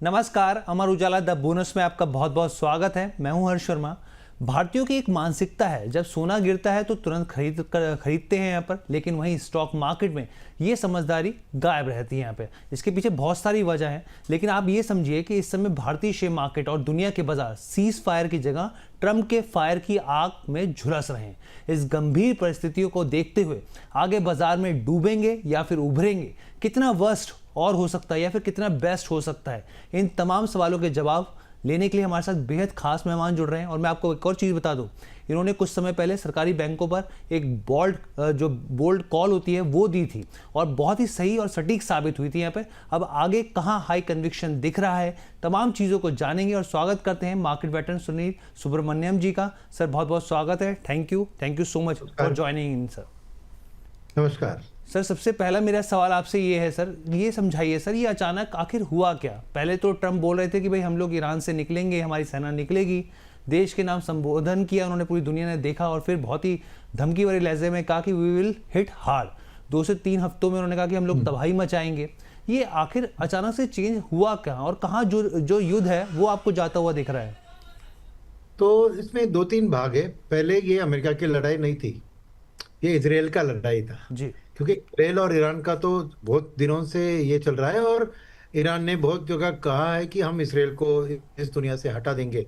नमस्कार, Amar Ujala the bonus में आपका बहुत बहुत स्वागत है। मैं हूं हर्ष शर्मा। भारतीयों की एक मानसिकता है, जब सोना गिरता है तो तुरंत खरीदते हैं यहाँ पर, लेकिन वहीं स्टॉक मार्केट में ये समझदारी गायब रहती है यहाँ पे। इसके पीछे बहुत सारी वजह है, लेकिन आप ये समझिए कि इस समय भारतीय शेयर मार्केट और दुनिया के बाजार सीज फायर की जगह ट्रंप के फायर की आग में झुलस रहे हैं। इस गंभीर परिस्थितियों को देखते हुए आगे बाजार में डूबेंगे या फिर उभरेंगे, कितना वर्स्ट और हो सकता है या फिर कितना बेस्ट हो सकता है, इन तमाम सवालों के जवाब लेने के लिए हमारे साथ बेहद खास मेहमान जुड़ रहे हैं। और मैं आपको एक और चीज़ बता दूं, इन्होंने कुछ समय पहले सरकारी बैंकों पर एक बोल्ड कॉल होती है वो दी थी और बहुत ही सही और सटीक साबित हुई थी यहाँ पे। अब आगे कहाँ हाई कन्विक्शन दिख रहा है, तमाम चीज़ों को जानेंगे और स्वागत करते हैं मार्केट वेटरन सुनील सुब्रमण्यम जी का। सर बहुत बहुत स्वागत है। Thank you so much for joining in sir. नमस्कार सर, सबसे पहला मेरा सवाल आपसे ये है सर, ये समझाइए सर, ये अचानक आखिर हुआ क्या? पहले तो ट्रंप बोल रहे थे कि भाई हम लोग ईरान से निकलेंगे, हमारी सेना निकलेगी, देश के नाम संबोधन किया उन्होंने, पूरी दुनिया ने देखा, और फिर बहुत ही धमकी भरे लहजे में कहा कि वी विल हिट हार्ड। 2 से 3 हफ्तों में उन्होंने कहा कि हम लोग तबाही मचाएंगे। ये आखिर अचानक से चेंज हुआ क्या और कहाँ जो युद्ध है वो आपको जाता हुआ दिख रहा है? तो इसमें 2-3 भाग है। पहले ये अमेरिका की लड़ाई नहीं थी, ये इजराइल का लड़ाई था जी। क्योंकि इजराइल और ईरान का तो बहुत दिनों से ये चल रहा है और ईरान ने बहुत जगह कहा है कि हम इजराइल को इस दुनिया से हटा देंगे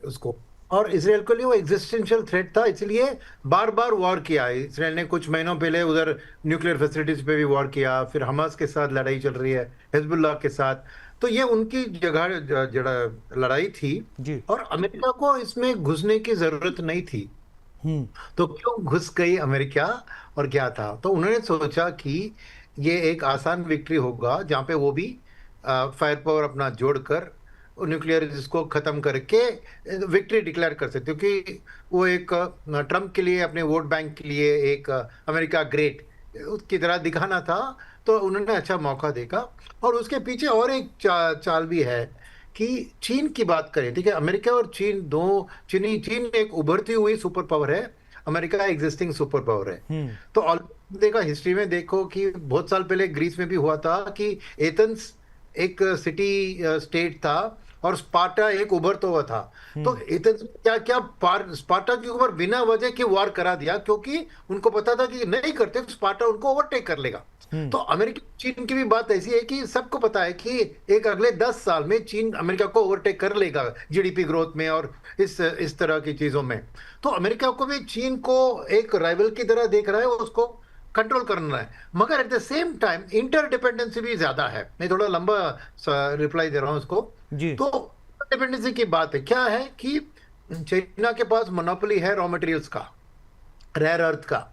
उसको। और इजराइल के लिए वो एग्जिस्टेंशियल थ्रेट था, इसलिए बार बार वॉर किया। इजराइल ने कुछ महीनों पहले उधर न्यूक्लियर फैसिलिटीज पे भी वॉर किया, फिर हमास के साथ लड़ाई चल रही है, हिजबुल्लाह के साथ। तो ये उनकी जगह लड़ाई थी जी। और अमेरिका को इसमें घुसने की जरूरत नहीं थी। तो क्यों घुस गई अमेरिका और क्या था? तो उन्होंने सोचा कि ये एक आसान विक्ट्री होगा जहां पे वो भी फायर पावर अपना जोड़कर न्यूक्लियर जिसको खत्म करके विक्ट्री डिक्लेयर कर सकते, क्योंकि वो एक ट्रम्प के लिए, अपने वोट बैंक के लिए एक अमेरिका ग्रेट की तरह दिखाना था। तो उन्होंने अच्छा मौका देखा। और उसके पीछे और एक चाल भी है कि चीन की बात करें, ठीक है, अमेरिका और चीन चीन एक उभरती हुई सुपर पावर है, अमेरिका एग्जिस्टिंग सुपर पावर है। तो देखा हिस्ट्री में, देखो कि बहुत साल पहले ग्रीस में भी हुआ था कि एथेंस एक सिटी स्टेट था और स्पार्टा एक उभरता हुआ था। तो एथेंस स्पार्टा के ऊपर बिना वजह के वार करा दिया, क्योंकि उनको पता था कि नहीं करते स्पार्टा उनको ओवरटेक कर लेगा। तो अमेरिका चीन की भी बात ऐसी है कि सबको पता है कि एक अगले 10 साल में चीन अमेरिका को ओवरटेक कर लेगा जीडीपी ग्रोथ में और इस तरह की चीजों में। तो अमेरिका को भी चीन को एक राइवल की तरह देख रहा है, उसको कंट्रोल करना है, मगर at the same time interdependency भी ज्यादा है। मैं थोड़ा लंबा रिप्लाई दे रहा हूं उसको जी। तो इंटरडिपेंडेंसी की बात है, क्या है कि चाइना के पास मोनोपोली है रॉ मटेरियल्स का, रेयर अर्थ का,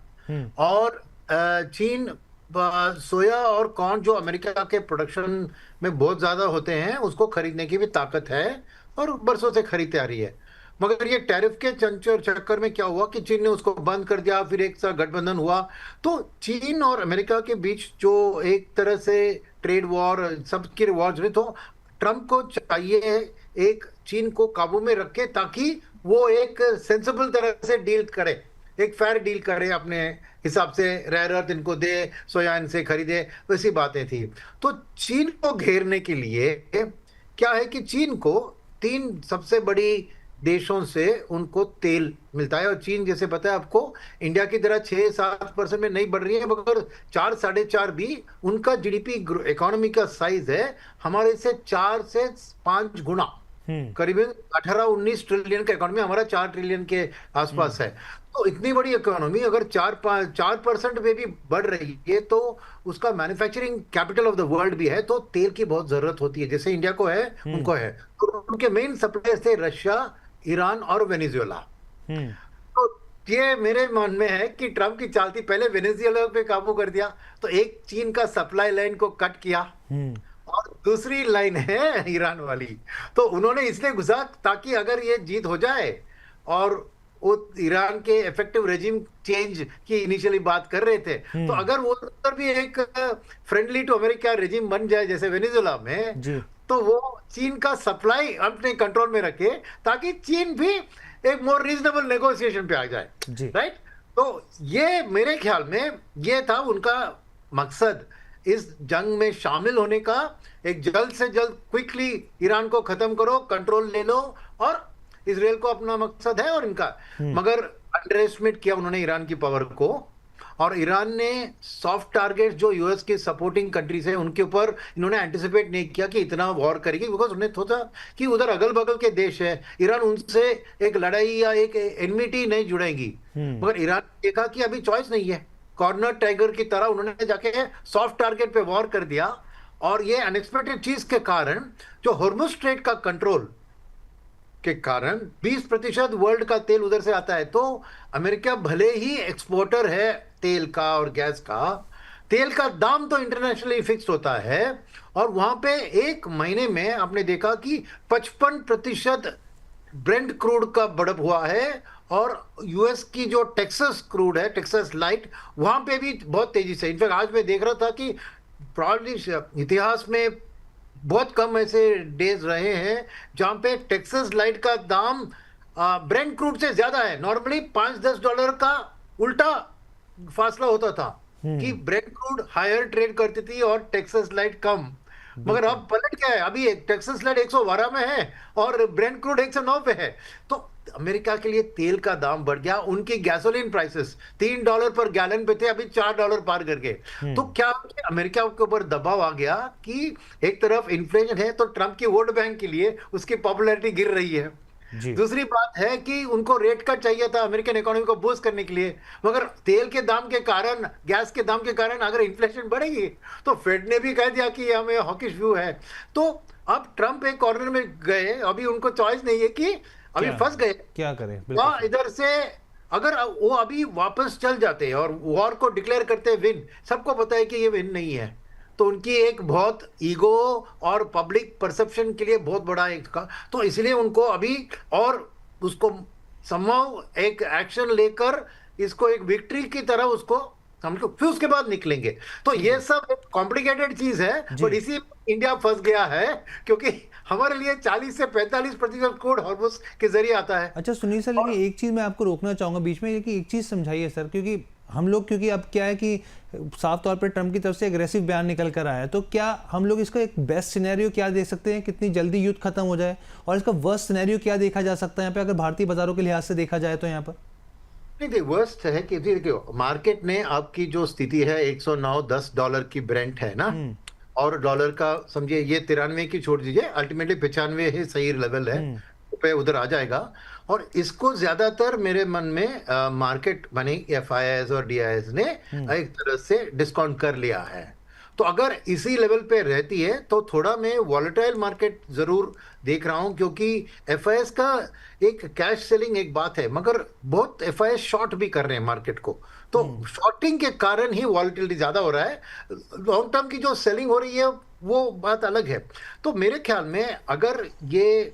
और चीन सोया और कॉर्न जो अमेरिका के प्रोडक्शन में बहुत ज्यादा होते हैं उसको खरीदने की भी ताकत है और बरसों से खरीदते आ रही है। मगर ये टैरिफ के चक्कर में क्या हुआ कि चीन ने उसको बंद कर दिया, फिर एक साथ गठबंधन हुआ। तो चीन और अमेरिका के बीच जो एक तरह से ट्रेड वॉर, सबके वॉर्स में, तो ट्रंप को चाहिए एक चीन को काबू में रखे ताकि वो एक सेंसिबल तरह से डील करे, एक फेयर डील करे, अपने हिसाब से रेयर अर्थ इनको दे, सोया इनसे खरीदे, वैसी बातें थी। तो चीन को घेरने के लिए क्या है कि चीन को 3 सबसे बड़ी देशों से उनको तेल मिलता है, और चीन जैसे पता है आपको इंडिया की तरह 6-7% में नहीं बढ़ रही है, मगर 4-4.5 भी उनका जीडीपी इकोनॉमी का साइज है हमारे से 4 से 5 गुना, करीबन 18-19 ट्रिलियन का इकोनॉमी, हमारा 4 ट्रिलियन के आसपास है। तो इतनी बड़ी इकोनॉमी अगर 4% में भी बढ़ रही है तो उसका manufacturing capital of the world भी है, तो तेल की बहुत जरूरत होती है, जैसे इंडिया को है उनको है। तो उनके मेन सप्लायर्स थे रशिया, ईरान और वेनेजुएला। तो ये मेरे मन में है कि ट्रंप की चाल थी, पहले वेनेजुएला पे काबू कर दिया, तो एक चीन का सप्लाई लाइन को कट किया और दूसरी लाइन है ईरान वाली। तो उन्होंने इसलिए घुसा ताकि अगर ये जीत हो जाए और वो ईरान के इफेक्टिव रेजिम चेंज की इनिशियली बात कर रहे थे, तो अगर वो उधर भी एक फ्रेंडली टू अमेरिका रेजिम बन जाए जैसे वेनेजुएला में, तो वो चीन का सप्लाई अपने कंट्रोल में रखे ताकि चीन भी एक मोर रीजनेबल नेगोशिएशन पे आ जाए, राइट? तो ये मेरे ख्याल में ये था उनका मकसद, इस जंग में शामिल होने का, एक जल्द से जल्द क्विकली ईरान को खत्म करो, कंट्रोल ले लो, और इसराइल को अपना मकसद है और इनका, मगर अंडर एस्टिमेट किया उन्होंने ईरान की पावर को। और ईरान ने सॉफ्ट टारगेट जो यूएस के सपोर्टिंग कंट्रीज है उनके ऊपर इन्होंने एंटिसिपेट नहीं किया कि इतना वॉर करेगी, बिकॉज उन्हें सोचा कि उधर अगल बगल के देश है, ईरान उनसे एक लड़ाई या एक एनमिटी नहीं जुड़ेगी। मगर ईरान ने देखा कि अभी चॉइस नहीं है, कॉर्नर टाइगर की तरह उन्होंने जाके सॉफ्ट टारगेट पे वॉर कर दिया। और ये अनएक्सपेक्टेड चीज के कारण जो हॉर्मुज स्ट्रेट का कंट्रोल के कारण 20% वर्ल्ड का तेल उधर से आता है। तो अमेरिका भले ही एक्सपोर्टर है तेल का और गैस का, तेल का दाम तो इंटरनेशनली फिक्स्ड होता है, और वहां पे एक महीने में आपने देखा कि 55% ब्रेंट क्रूड का बढ़त हुआ है। और यूएस की जो टेक्सास क्रूड है, टेक्सास लाइट, वहां पे भी बहुत तेजी से, इनफैक्ट आज मैं देख रहा था कि प्रॉब्ली इतिहास में बहुत कम ऐसे डेज रहे हैं जहां पे टेक्सास लाइट का दाम ब्रेंट क्रूड से ज्यादा है। नॉर्मली $5-10 का उल्टा फासला होता था कि ब्रेंट क्रूड हायर ट्रेड करती थी और टेक्सास लाइट कम। मगर अब पलट क्या है, अभी एक टेक्सास लाइट 112 में है और ब्रेंट क्रूड 109 पे है। तो अमेरिका के लिए तेल का दाम बढ़ गया, उनकी गैसोलीन प्राइसेस $3 पर गैलन पे थे, अभी $4 पार कर गए। तो क्या अमेरिका के ऊपर दबाव आ गया कि एक तरफ इन्फ्लेशन है तो ट्रंप की वोट बैंक के लिए उसकी पॉपुलैरिटी गिर रही है। दूसरी बात है कि उनको रेट कट चाहिए था अमेरिकन इकोनॉमी को बूस्ट करने के लिए, मगर तेल के दाम के कारण, गैस के दाम के कारण अगर इन्फ्लेशन बढ़ेगी तो फेड ने भी कह दिया कि हमें हॉकिश व्यू है। तो अब ट्रंप एक कॉर्नर में गए, अभी उनको चॉइस नहीं है कि अभी फंस गए, क्या करें। वहां इधर से अगर वो अभी वापस चल जाते और वॉर को डिक्लेयर करते विन, सबको पता है कि ये विन नहीं है, तो उनकी एक बहुत ईगो और पब्लिक परसेप्शन के लिए बहुत बड़ा एक का, तो इसलिए उनको अभी और उसको संभव एक एक्शन लेकर इसको एक विक्ट्री की तरह उसको समझो, फिर उसके बाद निकलेंगे। तो ये सब एक कॉम्प्लिकेटेड चीज है, और इसी इंडिया फंस गया है क्योंकि हमारे लिए 40 से 45% क्रूड हॉर्मुज के जरिए आता है। अच्छा सुनील सर, लेकिन एक चीज मैं आपको रोकना चाहूंगा बीच में, कि एक चीज समझाइए सर, क्योंकि हम लोग, क्योंकि अब क्या है कि साफ तौर पर ट्रंप की तरफ से एग्रेसिव बयान निकल कर आया है, तो क्या हम लोग इसका एक बेस्ट सिनेरियो क्या देख सकते हैं, कितनी जल्दी युद्ध खत्म हो जाए, और इसका वर्स्ट सिनेरियो क्या देखा जा सकता है यहाँ पे, अगर भारतीय बाजारों के लिहाज से देखा जाए तो यहाँ पर? नहीं देखिए, वर्स्ट है कि देखिए मार्केट ने आपकी जो स्थिति है, $109-10 की ब्रेंट है ना, और डॉलर का समझिए ये 93 की छोड़ दीजिए, अल्टीमेटली 95 ही सही लेवल है पे उधर आ जाएगा। और इसको ज्यादातर मेरे मन में मार्केट मनी एफआईआईएस और डीआईएस ने एक तरह से डिस्काउंट कर लिया है। तो अगर इसी लेवल पे रहती है तो थोड़ा मैं वॉलेटाइल मार्केट जरूर देख रहा हूं, क्योंकि एफआईआईएस का एक कैश सेलिंग एक बात है, मगर बहुत एफआईआईएस शॉर्ट भी कर रहे हैं मार्केट को, तो शॉर्टिंग के कारण ही वॉलेटिलिटी ज्यादा हो रहा है। लॉन्ग टर्म की जो सेलिंग हो रही है वो बात अलग है। तो मेरे ख्याल में अगर ये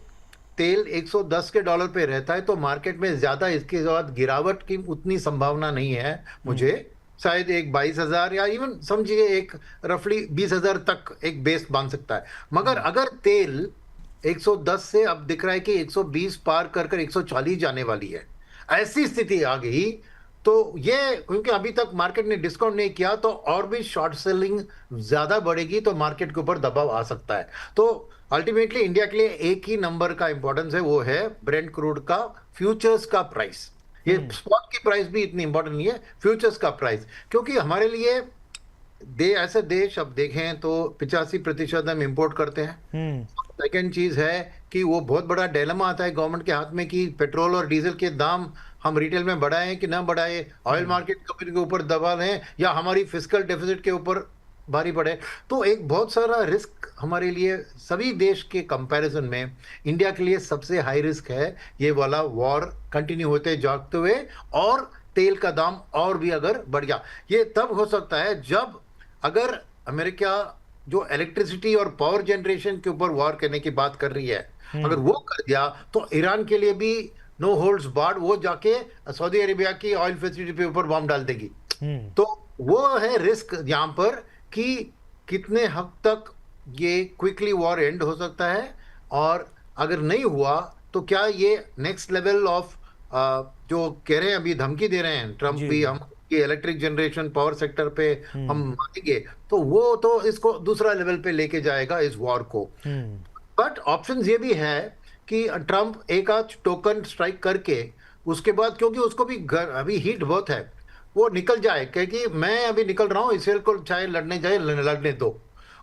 तेल $110 पे रहता है तो मार्केट में ज्यादा इसके बाद गिरावट की उतनी संभावना नहीं है मुझे, शायद एक 22,000 या इवन समझिए एक रफली 20,000 तक एक बेस बांध सकता है। मगर अगर तेल 110 से अब दिख रहा है कि 120 पार कर 140 जाने वाली है, ऐसी स्थिति आ गई तो ये, क्योंकि अभी तक मार्केट ने डिस्काउंट नहीं किया, तो और भी शॉर्ट सेलिंग ज्यादा बढ़ेगी तो मार्केट के ऊपर दबाव आ सकता है। तो अल्टीमेटली इंडिया के लिए एक ही नंबर का इंपॉर्टेंस है, वो है ब्रेंट क्रूड का फ्यूचर्स का प्राइस। ये स्पॉट की प्राइस भी इतनी इंपॉर्टेंट नहीं है, फ्यूचर्स का प्राइस, क्योंकि हमारे लिए ऐसे देश अब देखें तो 85% हम इंपोर्ट करते हैं। सेकेंड चीज है कि वो बहुत बड़ा डिलेमा आता है गवर्नमेंट के हाथ में कि पेट्रोल और डीजल के दाम हम रिटेल में बढ़ाएं कि ना बढ़ाएं, ऑयल मार्केट कंपनी के ऊपर दबाव है या हमारी फिस्कल डेफिसिट के ऊपर भारी पड़े। तो एक बहुत सारा रिस्क हमारे लिए, सभी देश के कंपैरिजन में इंडिया के लिए सबसे हाई रिस्क है ये वाला वॉर कंटिन्यू होते जागते हुए, और तेल का दाम और भी अगर बढ़ गया। ये तब हो सकता है जब अगर अमेरिका जो इलेक्ट्रिसिटी और पावर जनरेशन के ऊपर वॉर करने की बात कर रही है, अगर वो कर दिया तो ईरान के लिए भी नो होल्ड्स बार्ड, वो जाके सऊदी अरेबिया की ऑयल फैसिलिटी पे ऊपर बॉम्ब डाल देगी। तो वो है रिस्क यहाँ पर कि कितने हद तक ये क्विकली वॉर एंड हो सकता है, और अगर नहीं हुआ तो क्या ये नेक्स्ट लेवल ऑफ जो कह रहे हैं अभी धमकी दे रहे हैं ट्रंप भी हम कि इलेक्ट्रिक जनरेशन पावर सेक्टर पे हम हम्म। मानेंगे, तो वो तो इसको दूसरा लेवल पे लेके जाएगा इस वॉर को। हम्म। बट ऑप्शंस ये भी है कि ट्रम्प एक आध टोकन स्ट्राइक करके उसके बाद, क्योंकि उसको भी अभी हीट बहुत है, वो निकल जाए, क्योंकि मैं अभी निकल रहा हूँ, इसराइल को चाहे लड़ने जाए लड़ने दो,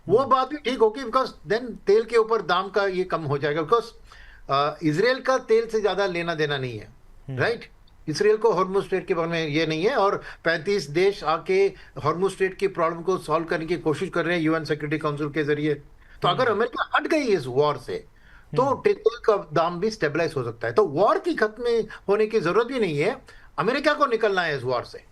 वो बात भी ठीक होगी, बिकॉज देन तेल के ऊपर दाम का ये कम हो जाएगा, बिकॉज इसराइल का तेल से ज्यादा लेना देना नहीं है, राइट। इसराइल को हॉर्मुज स्ट्रेट के बारे में ये नहीं है, और 35 देश आके हॉर्मुज स्ट्रेट की प्रॉब्लम को सॉल्व करने की कोशिश कर रहे हैं यूएन सिक्योरिटी काउंसिल के जरिए। तो अगर अमेरिका हट गई इस वॉर से, तो तेल का दाम भी स्टेबलाइज हो सकता है। तो वॉर की खत्म होने की जरूरत भी नहीं है, अमेरिका को निकलना है इस वॉर से।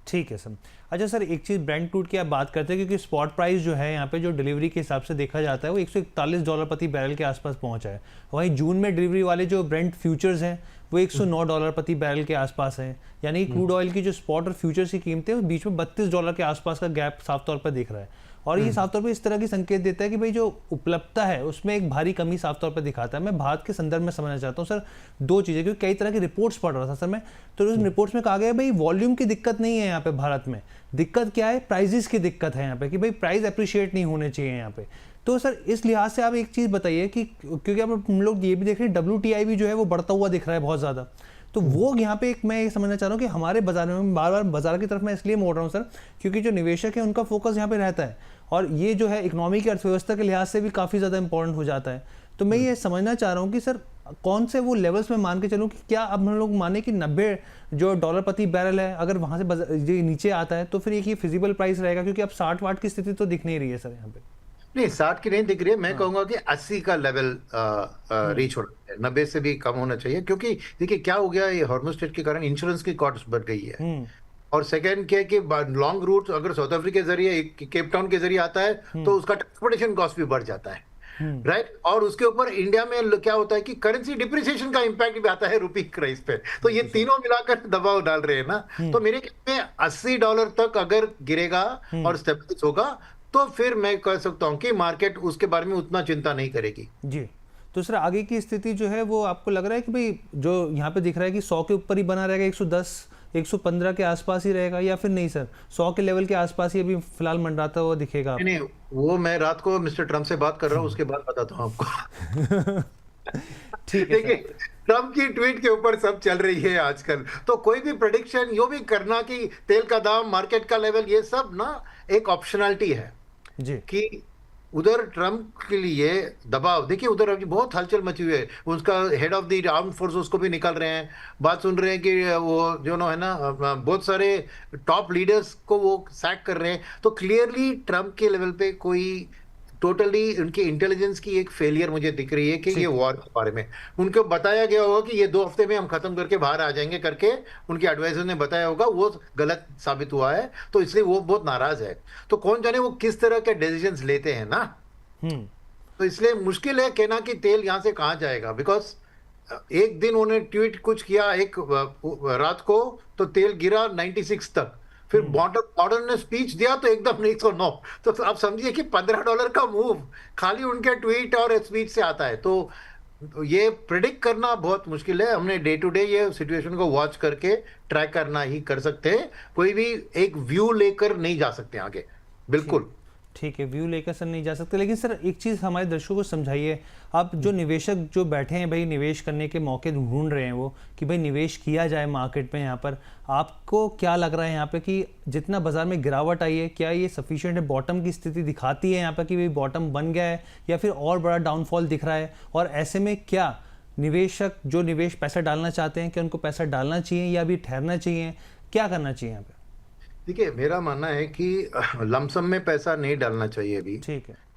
ठीक है सर। अच्छा सर, एक चीज़ ब्रेंट क्रूड की आप बात करते हैं, क्योंकि स्पॉट प्राइस जो है यहाँ पे जो डिलीवरी के हिसाब से देखा जाता है वो $141 प्रति बैरल के आसपास पहुंचा है। वहीं जून में डिलीवरी वाले जो ब्रेंट फ्यूचर्स हैं वो $109 प्रति बैरल के आसपास है। यानी क्रूड ऑयल की जो स्पॉट और फ्यूचर्स की कीमतें हैं बीच में $32 के आसपास का गैप साफ तौर पर दिख रहा है। और ये साफ तौर पे इस तरह की संकेत देता है कि भाई जो उपलब्धता है उसमें एक भारी कमी साफ तौर पे दिखाता है। मैं भारत के संदर्भ में समझना चाहता हूँ सर दो चीज़ें, क्योंकि कई तरह की रिपोर्ट्स पढ़ रहा था सर मैं, तो उस रिपोर्ट्स में कहा गया भाई वॉल्यूम की दिक्कत नहीं है यहाँ पे भारत में, दिक्कत क्या है, प्राइजेस की दिक्कत है यहाँ पे, कि भाई प्राइस अप्रिशिएट नहीं होने चाहिए यहाँ पे। तो सर इस लिहाज से आप एक चीज़ बताइए कि क्योंकि अब हम लोग ये भी देख रहे हैं WTI भी जो है वो बढ़ता हुआ दिख रहा है बहुत ज़्यादा, तो वो यहाँ पे एक मैं ये समझना चाह रहा हूँ कि हमारे बाजार में बार बार बाजार की तरफ मैं इसलिए मोड़ रहा हूँ सर, क्योंकि जो निवेशक है उनका फोकस यहाँ पे रहता है और ये जो है इकोनॉमी की अर्थव्यवस्था के लिहाज से भी काफ़ी ज़्यादा इंपॉर्टेंट हो जाता है। तो मैं ये समझना चाह रहा हूँ कि सर कौन से वो लेवल्स में मान के चलूँ कि क्या अब हम लोग माने कि 90 जो डॉलर प्रति बैरल है, अगर वहाँ से ये नीचे आता है तो फिर एक ये फिजिबल प्राइस रहेगा, क्योंकि अब 60 वाट की स्थिति तो दिख नहीं रही है सर यहाँ पे। नहीं, 60 की नहीं दिख रही है, मैं कहूंगा कि 80 का लेवल रीच होना चाहिए, 90 से भी कम होना चाहिए। क्योंकि देखिए क्या हो गया, ये हॉर्मुज स्ट्रेट के कारण इंश्योरेंस की कॉस्ट बढ़ गई है। और सेकंड क्या है कि लॉन्ग रूट अगर साउथ अफ्रीका के जरिए केप टाउन के जरिए आता है तो उसका ट्रांसपोर्टेशन कॉस्ट भी बढ़ जाता है, राइट। और उसके ऊपर इंडिया में क्या होता है कि करेंसी डिप्रिसिएशन का इंपैक्ट भी आता है रुपी प्राइस पे। तो ये तीनों मिलाकर दबाव डाल रहे हैं ना। तो मेरे ख्याल में $80 तक अगर गिरेगा और स्टेबलाइज होगा तो फिर मैं कह सकता हूं कि मार्केट उसके बारे में उतना चिंता नहीं करेगी जी। तो सर आगे की स्थिति जो है वो आपको लग रहा है कि भाई जो यहाँ पे दिख रहा है कि 100 के ऊपर ही बना रहेगा, 110 115 के आसपास ही रहेगा, या फिर नहीं सर 100 के लेवल के आसपास ही अभी फिलहाल मंडराता हुआ दिखेगा? नहीं, वो मैं रात को मिस्टर ट्रम्प से बात कर रहा हूँ, उसके बाद बताता हूँ आपको। ठीक है देखिए, ट्रम्प की ट्वीट के ऊपर सब चल रही है आजकल, तो कोई भी प्रेडिक्शन यो भी करना कि तेल का दाम, मार्केट का लेवल, ये सब ना एक ऑप्शनलिटी है जी। कि उधर ट्रम्प के लिए दबाव। देखिए उधर अभी बहुत हलचल मची हुई है, उसका head of the arm force उसको भी निकाल रहे हैं, बात सुन रहे हैं कि वो जो है ना बहुत सारे टॉप लीडर्स को वो सैक कर रहे हैं। तो क्लियरली ट्रम्प के लेवल पे कोई टोटली उनकी इंटेलिजेंस की एक फेलियर मुझे दिख रही है कि ये वॉर के बारे में उनको बताया गया होगा कि ये 2 हफ्ते में हम खत्म करके बाहर आ जाएंगे करके उनके एडवाइजर ने बताया होगा, वो गलत साबित हुआ है, तो इसलिए वो बहुत नाराज है। तो कौन जाने वो किस तरह के डिसीजंस लेते हैं ना। तो इसलिए मुश्किल है कहना कि तेल यहां से कहां जाएगा, बिकॉज एक दिन उन्होंने ट्वीट कुछ किया एक रात को तो तेल गिरा 96 तक, फिर मॉडर्न ने स्पीच दिया तो एकदम 109। तो आप समझिए कि $15 का मूव खाली उनके ट्वीट और स्पीच से आता है। तो ये प्रिडिक्ट करना बहुत मुश्किल है, हमने डे टू डे ये सिचुएशन को वॉच करके ट्रैक करना ही कर सकते हैं, कोई भी एक व्यू लेकर नहीं जा सकते आगे। बिल्कुल ठीक है, व्यू लेकर सर नहीं जा सकते। लेकिन सर एक चीज़ हमारे दर्शकों को समझाइए, आप जो निवेशक जो बैठे हैं भाई निवेश करने के मौके ढूंढ रहे हैं वो कि भाई निवेश किया जाए मार्केट में, यहाँ पर आपको क्या लग रहा है यहाँ पे कि जितना बाजार में गिरावट आई है क्या ये सफिशिएंट है, बॉटम की स्थिति दिखाती है यहाँ पर कि भाई बॉटम बन गया है या फिर और बड़ा डाउनफॉल दिख रहा है? और ऐसे में क्या निवेशक जो निवेश पैसा डालना चाहते हैं क्या उनको पैसा डालना चाहिए या अभी ठहरना चाहिए, क्या करना चाहिए यहाँ पे? देखिए, मेरा मानना है कि लमसम में पैसा नहीं डालना चाहिए अभी। ठीक है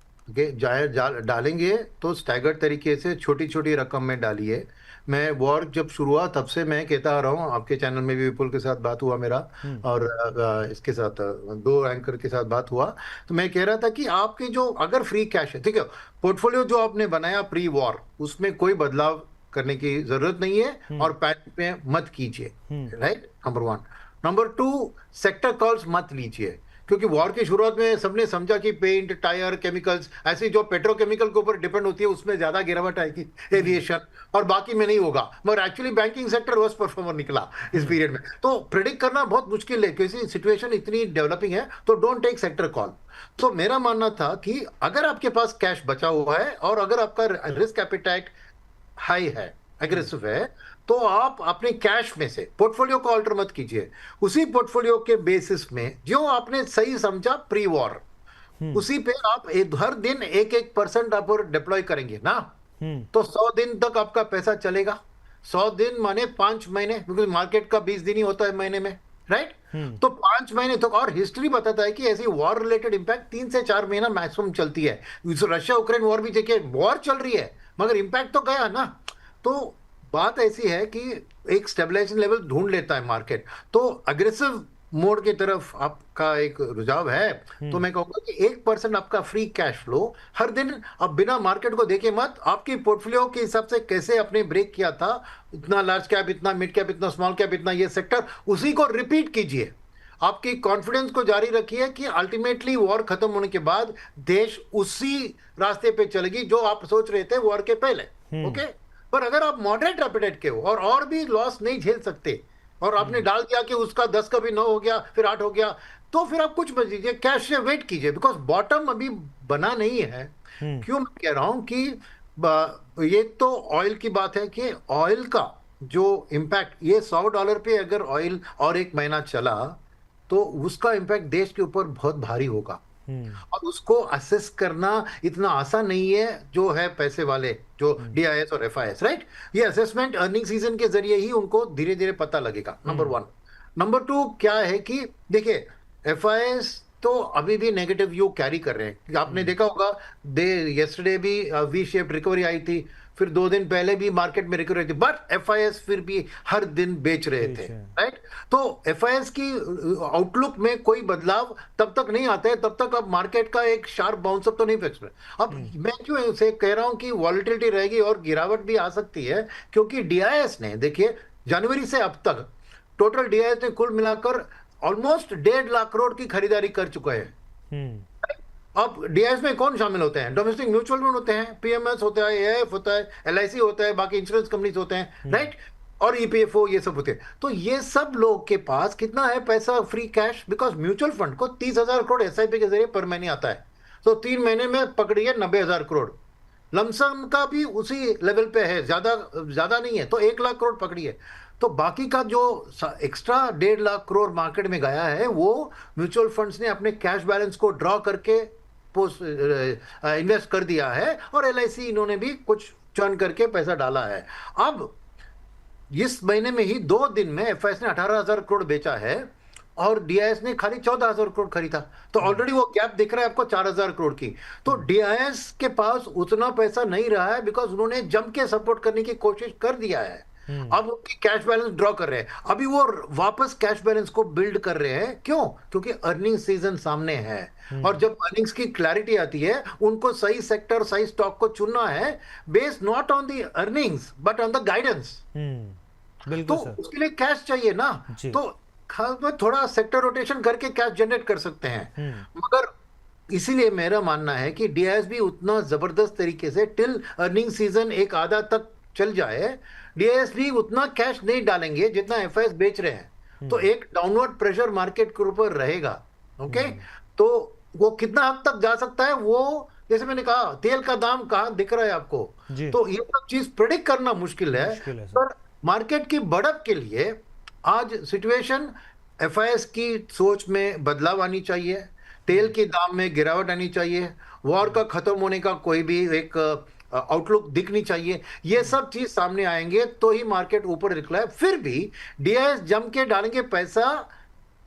डालेंगे तो स्टैगर्ड तरीके से छोटी छोटी रकम में डालिए। मैं वॉर जब शुरू हुआ तब से मैं कहता आ रहा हूँ, आपके चैनल में भी विपुल के साथ बात हुआ मेरा, और इसके साथ 2 एंकर के साथ बात हुआ, तो मैं कह रहा था कि आपके जो अगर फ्री कैश है, ठीक है, पोर्टफोलियो जो आपने बनाया प्री वॉर उसमें कोई बदलाव करने की जरूरत नहीं है और पैनिक में मत कीजिए, right, number 1। Number 2, sector calls मत लीजिए, क्योंकि वॉर की शुरुआत में सबने समझा कि पेंट, टायर, केमिकल्स, ऐसी जो पेट्रोकेमिकल के ऊपर डिपेंड होती है उसमें ज्यादा गिरावट आएगी, एविएशन, और बाकी में नहीं होगा। मगर actually banking sector worst performer निकला इस पीरियड में। तो प्रिडिक्ट करना बहुत मुश्किल है क्योंकि सिचुएशन इतनी डेवलपिंग है, तो डोंट टेक सेक्टर कॉल। तो मेरा मानना था कि अगर आपके पास कैश बचा हुआ है और अगर आपका रिस्क एपिटाइट हाई है, एग्रेसिव है, तो आप अपने कैश में से पोर्टफोलियो को ऑल्टर मत कीजिए। उसी पोर्टफोलियो के बेसिस में जो आपने सही समझा प्री वॉर, उसी पे आप हर दिन 1-1% आप डिप्लॉय करेंगे ना, तो 100 दिन तक आपका पैसा चलेगा। 100 दिन माने 5 महीने, क्योंकि मार्केट का 20 दिन ही होता है महीने में, राइट? तो 5 महीने तक। और हिस्ट्री बताता है कि ऐसी वॉर रिलेटेड इंपैक्ट 3 से 4 महीना मैक्सिमम चलती है। रशिया यूक्रेन वॉर भी देखिए, वॉर चल रही है मगर इंपैक्ट तो गया ना। तो बात ऐसी है कि एक स्टेबलाइजेशन लेवल ढूंढ लेता है मार्केट। तो अग्रेसिव मोड की तरफ आपका एक रुझाव है, तो मैं कहूंगा कि 1% आपका फ्री कैश फ्लो हर दिन, आप बिना मार्केट को देखे मत, आपकी पोर्टफोलियो के हिसाब से कैसे आपने ब्रेक किया था, इतना लार्ज कैप, इतना मिड कैप, इतना स्मॉल कैप, इतना ये सेक्टर, उसी को रिपीट कीजिए। आपकी कॉन्फिडेंस को जारी रखिए कि अल्टीमेटली वॉर खत्म होने के बाद देश उसी रास्ते पे चलेगी जो आप सोच रहे थे वॉर के पहले। ओके, पर अगर आप मॉडरेट एपेटाइट के हो और भी लॉस नहीं झेल सकते, और आपने डाल दिया कि उसका 10 का भी 9 हो गया, फिर 8 हो गया, तो फिर आप कुछ मत कीजिए, कैश से वेट कीजिए, बिकॉज बॉटम अभी बना नहीं है। क्यों मैं कह रहा हूं कि ये तो ऑयल की बात है कि ऑयल का जो इंपैक्ट, ये $100 पे अगर ऑयल और एक महीना चला तो उसका इंपैक्ट देश के ऊपर बहुत भारी होगा। और उसको असेस करना इतना आसान नहीं है जो है पैसे वाले, जो डीआईएस और एफआईएस, राइट? ये असेसमेंट अर्निंग सीजन के जरिए ही उनको धीरे धीरे पता लगेगा, नंबर 1। नंबर 2 क्या है कि देखिए, एफआईएस तो अभी भी नेगेटिव व्यू कैरी कर रहे हैं। आपने देखा होगा, यस्टरडे भी वी शेप रिकवरी आई थी, फिर 2 दिन पहले भी मार्केट में रिकवरी थी, बट एफआईएस फिर भी हर दिन बेच रहे थे, राइट? तो एफआईएस की आउटलुक में कोई बदलाव तब तक नहीं आता है, तब तक अब मार्केट का एक शार्प बाउंस अप तो नहीं फिक्स है। अब मैं क्यों इसे कह रहा हूं कि वॉलेटिलिटी रहेगी और गिरावट भी आ सकती है, क्योंकि डीआईएस ने, देखिए, जनवरी से अब तक टोटल डीआईएस ने कुल मिलाकर ऑलमोस्ट 1.5 लाख करोड़ की खरीदारी कर चुका है। अब डीआईएस में कौन शामिल होते हैं? डोमेस्टिक म्यूचुअल फंड होते हैं, पीएमएस होता है, एएफ होता है, एलआईसी होता है, बाकी इंश्योरेंस कंपनीज होते हैं, राइट? और ईपीएफओ, ये सब होते हैं। तो ये सब लोग के पास कितना है पैसा free cash? Because mutual fund को 30,000 करोड़ एसआईपी के जरिए पर महीने आता है, तो 3 महीने में पकड़िए 90,000 करोड़। लमसम का भी उसी लेवल पे है, ज्यादा नहीं है, तो 1 लाख करोड़ पकड़िए। तो बाकी का जो एक्स्ट्रा 1.5 लाख करोड़ मार्केट में गया है, वो म्यूचुअल फंड्स ने अपने कैश बैलेंस को ड्रॉ करके इन्वेस्ट कर दिया है, और एलआईसी इन्होंने भी कुछ चर्न करके पैसा डाला है। अब इस महीने में ही 2 दिन में एफआईएस ने 18,000 करोड़ बेचा है और डीआईएस ने खाली 14,000 करोड़ खरीदा, तो ऑलरेडी वो गैप दिख रहा है आपको 4,000 करोड़ की। तो डीआईएस के पास उतना पैसा नहीं रहा है, बिकॉज उन्होंने जम के सपोर्ट करने की कोशिश कर दिया है। अब उनकी कैश बैलेंस ड्रॉ कर रहे हैं, अभी वो वापस कैश बैलेंस को बिल्ड कर रहे हैं। क्यों? क्योंकि अर्निंग सीजन सामने है, और जब अर्निंग्स की क्लैरिटी आती है, उनको सही सेक्टर, सही स्टॉक को चुनना है, based not on the earnings but on the guidance. तो उसके लिए कैश चाहिए ना, तो थोड़ा सेक्टर रोटेशन करके कैश जनरेट कर सकते हैं। मगर इसीलिए मेरा मानना है कि डीआईएस भी उतना जबरदस्त तरीके से टिल अर्निंग सीजन एक आधा तक चल जाए, डीआईएस भी उतना कैश नहीं डालेंगे जितना एफआईएस बेच रहे हैं। तो एक डाउनवर्ड प्रेशर मार्केट के ऊपर रहेगा। ओके, तो वो कितना हद तक जा सकता है, वो जैसे मैंने कहा, तेल का दाम कहां दिख रहा है आपको, तो ये सब चीज प्रेडिक्ट करना मुश्किल है। पर मार्केट की बढ़त के लिए आज सिचुएशन, एफआईएस की सोच में बदलाव आनी चाहिए, तेल के दाम में गिरावट आनी चाहिए, वॉर का खत्म होने का कोई भी एक आउटलुक दिखनी चाहिए। ये सब चीज सामने आएंगे तो ही मार्केट ऊपर निकला है। फिर भी डीआईएस जम के डालेंगे पैसा,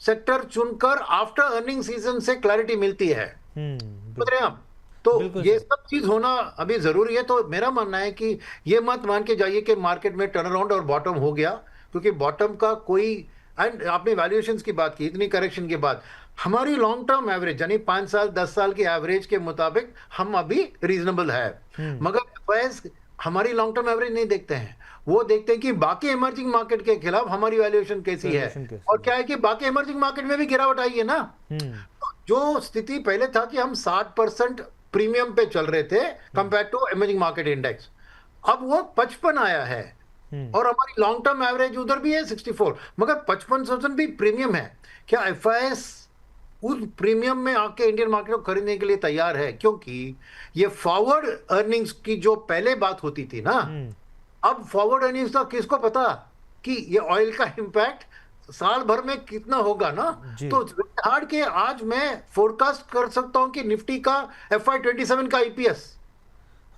सेक्टर चुनकर, आफ्टर अर्निंग सीजन से क्लैरिटी मिलती है, समझ रहे हैं आप? तो ये सब चीज होना अभी जरूरी है। तो मेरा मानना है कि ये मत मान के जाइए कि मार्केट में टर्न अराउंड और बॉटम हो गया, क्योंकि बॉटम का कोई, एंड आपने वैल्यूएशंस की बात की, इतनी करेक्शन के बाद हमारी लॉन्ग टर्म एवरेज, यानी 5 साल 10 साल की एवरेज के मुताबिक हम अभी रीजनेबल है। मगर एफआईएस हमारी लॉन्ग टर्म एवरेज नहीं देखते हैं, वो देखते हैं कि बाकी इमर्जिंग मार्केट के खिलाफ हमारी वैल्यूएशन कैसी है, और क्या है कि बाकी इमर्जिंग मार्केट में भी गिरावट आई है ना। तो जो स्थिति पहले था कि हम 60% प्रीमियम पे चल रहे थे compare to emerging market index, अब वो 55 आया है। और हमारी लॉन्ग टर्म एवरेज उधर भी है 64, मगर 55% भी प्रीमियम है। क्या एफआईएस उस प्रीमियम में आके इंडियन मार्केट को खरीदने के लिए तैयार है? क्योंकि ये फॉरवर्ड अर्निंग्स की जो पहले बात होती थी ना, अब फॉरवर्ड अर्निंग्स का किसको पता कि ये ऑयल का इंपैक्ट साल भर में कितना होगा ना। जी। तो हार्ड के आज मैं फोरकास्ट कर सकता हूं कि निफ्टी का FY27 का ईपीएस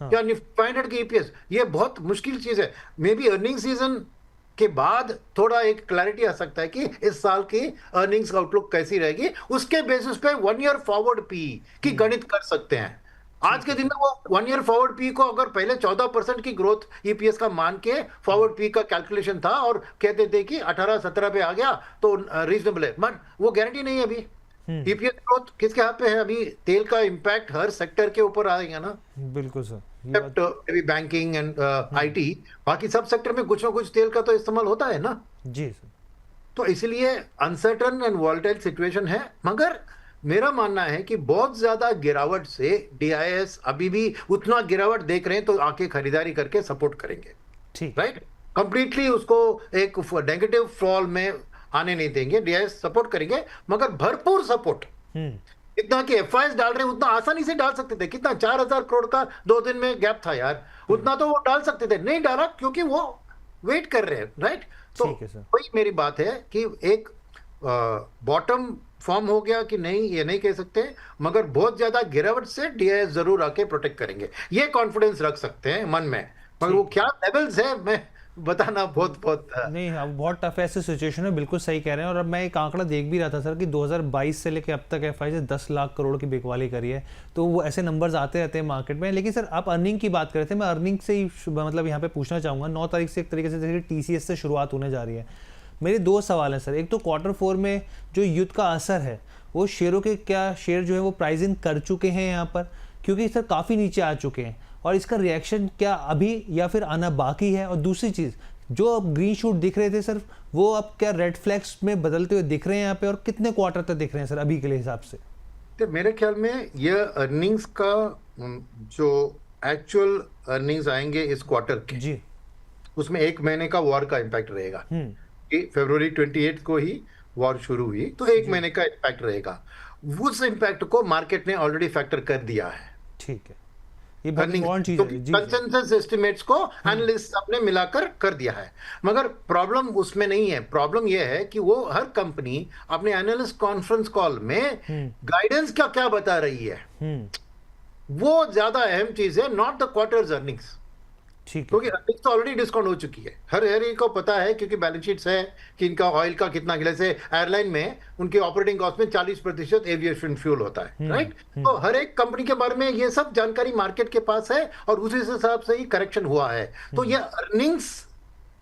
या निफ्टी 500 की ईपीएस, ये बहुत मुश्किल चीज है। मे बी अर्निंग सीजन के बाद थोड़ा एक क्लैरिटी आ सकता है कि इस साल की अर्निंग्स आउटलुक कैसी रहेगी, उसके बेसिस पे 1 ईयर फॉरवर्ड पी की गणित कर सकते हैं। आज के दिन में वो 1 ईयर फॉरवर्ड पी को अगर पहले 14% की ग्रोथ ईपीएस का मान के फॉरवर्ड पी का कैलकुलेशन था और कहते थे कि 18-17 पे आ गया तो रीजनेबल है, बट वो गारंटी नहीं है अभी। ईपीएस ग्रोथ किसके हाथ पे है? अभी तेल का इंपैक्ट हर सेक्टर के ऊपर आएगा ना। बिल्कुल sir, except banking and IT, बाकी सब सेक्टर में कुछ ना कुछ तेल का तो इस्तेमाल होता है ना। जी सर। तो इसलिए अनसर्टन एंड वॉलेटाइल सिचुएशन है, मगर मेरा मानना है कि बहुत ज्यादा गिरावट से डीआईएस अभी भी उतना गिरावट देख रहे हैं तो आके खरीदारी करके सपोर्ट करेंगे, ठीक। राइट। कंप्लीटली उसको एक नेगेटिव फॉल में आने नहीं देंगे, डीआईएस सपोर्ट करेंगे, मगर भरपूर सपोर्ट। इतना कि एफआईएस डाल रहे हैं उतना आसानी से डाल सकते थे। कितना 4000 करोड़ का 2 दिन में गैप था यार, उतना तो वो डाल सकते थे, नहीं डाला क्योंकि वो वेट कर रहे हैं, राइट। तो वही मेरी बात है कि एक बॉटम फॉर्म हो गया कि नहीं, ये नहीं कह सकते, मगर बहुत ज्यादा गिरावट से डीआईएस जरूर आके प्रोटेक्ट करेंगे, ये कॉन्फिडेंस रख सकते हैं मन में। मगर वो क्या लेवल्स है मैं बताना बहुत नहीं, अब बहुत टफ ऐसी सिचुएशन है, बिल्कुल सही कह रहे हैं। और अब मैं एक आंकड़ा देख भी रहा था सर कि 2022 से लेकर अब तक एफआई से 10 लाख करोड़ की बिकवाली करी है, तो वो ऐसे नंबर्स आते रहते हैं मार्केट में। लेकिन सर आप अर्निंग की बात कर रहे थे, मैं अर्निंग से ही मतलब यहाँ पे पूछना चाहूँगा। 9 तारीख से एक तरीके से जैसे टीसीएस से शुरुआत होने जा रही है। मेरे 2 सवाल हैं सर। एक तो Q4 में जो युद्ध का असर है वो शेयरों के, क्या शेयर जो है वो प्राइसिंग कर चुके हैं यहाँ पर, क्योंकि सर काफ़ी नीचे आ चुके हैं, और इसका रिएक्शन क्या अभी या फिर आना बाकी है? और दूसरी चीज़, जो अब ग्रीन शूट दिख रहे थे सर, वो अब क्या रेड फ्लैग्स में बदलते हुए दिख रहे हैं यहाँ पे, और कितने क्वार्टर तक दिख रहे हैं सर अभी के लिए हिसाब से? तो मेरे ख्याल में ये अर्निंग्स का जो एक्चुअल अर्निंग्स आएंगे इस क्वार्टर के जी, उसमें 1 महीने का वॉर का इम्पैक्ट रहेगा कि फरवरी 28 को ही वॉर शुरू हुई, तो 1 महीने का इम्पैक्ट रहेगा। उस इम्पैक्ट को मार्केट ने ऑलरेडी फैक्टर कर दिया है। ठीक है, ये बहुत इंपॉर्टेंट चीज है। जी, कंसेंसस एस्टिमेट्स को एनालिस्ट सबने मिलाकर कर दिया है, मगर प्रॉब्लम उसमें नहीं है। प्रॉब्लम यह है कि वो हर कंपनी अपने एनालिस्ट कॉन्फ्रेंस कॉल में गाइडेंस क्या क्या बता रही है, वो ज्यादा अहम चीज है, नॉट द क्वार्टर्स अर्निंग्स। क्योंकि अर्निंग्स तो ऑलरेडी डिस्काउंट हो चुकी है, हर एक को पता है, क्योंकि बैलेंस शीट्स है कि इनका ऑयल का कितना, जैसे एयरलाइन में उनके ऑपरेटिंग कॉस्ट में 40% एविएशन फ्यूल होता है, राइट। तो हर एक कंपनी के बारे में ये सब जानकारी मार्केट के पास है, और उसी हिसाब से ही करेक्शन हुआ है। तो ये अर्निंग्स,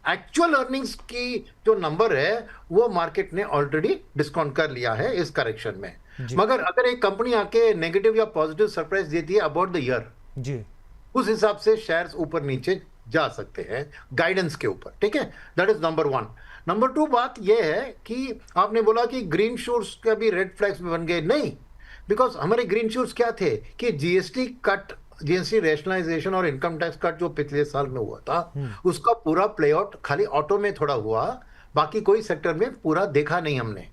एक्चुअल अर्निंग्स की जो नंबर है वो मार्केट ने ऑलरेडी डिस्काउंट कर लिया है इस करेक्शन में। मगर अगर एक कंपनी आके नेगेटिव या पॉजिटिव सरप्राइज देती है अबाउट द ईयर, जी, उस हिसाब से शेयर्स ऊपर नीचे जा सकते हैं गाइडेंस के ऊपर, ठीक है। That is number 1। नंबर 2 बात यह है कि आपने बोला कि ग्रीन शूट्स का भी रेड फ्लैग्स में बन गए, नहीं, बिकॉज हमारे ग्रीन शूट्स क्या थे कि जीएसटी कट, जीएसटी रैशनलाइजेशन और इनकम टैक्स कट जो पिछले साल में हुआ था, उसका पूरा प्ले आउट खाली ऑटो में थोड़ा हुआ, बाकी कोई सेक्टर में पूरा देखा नहीं हमने।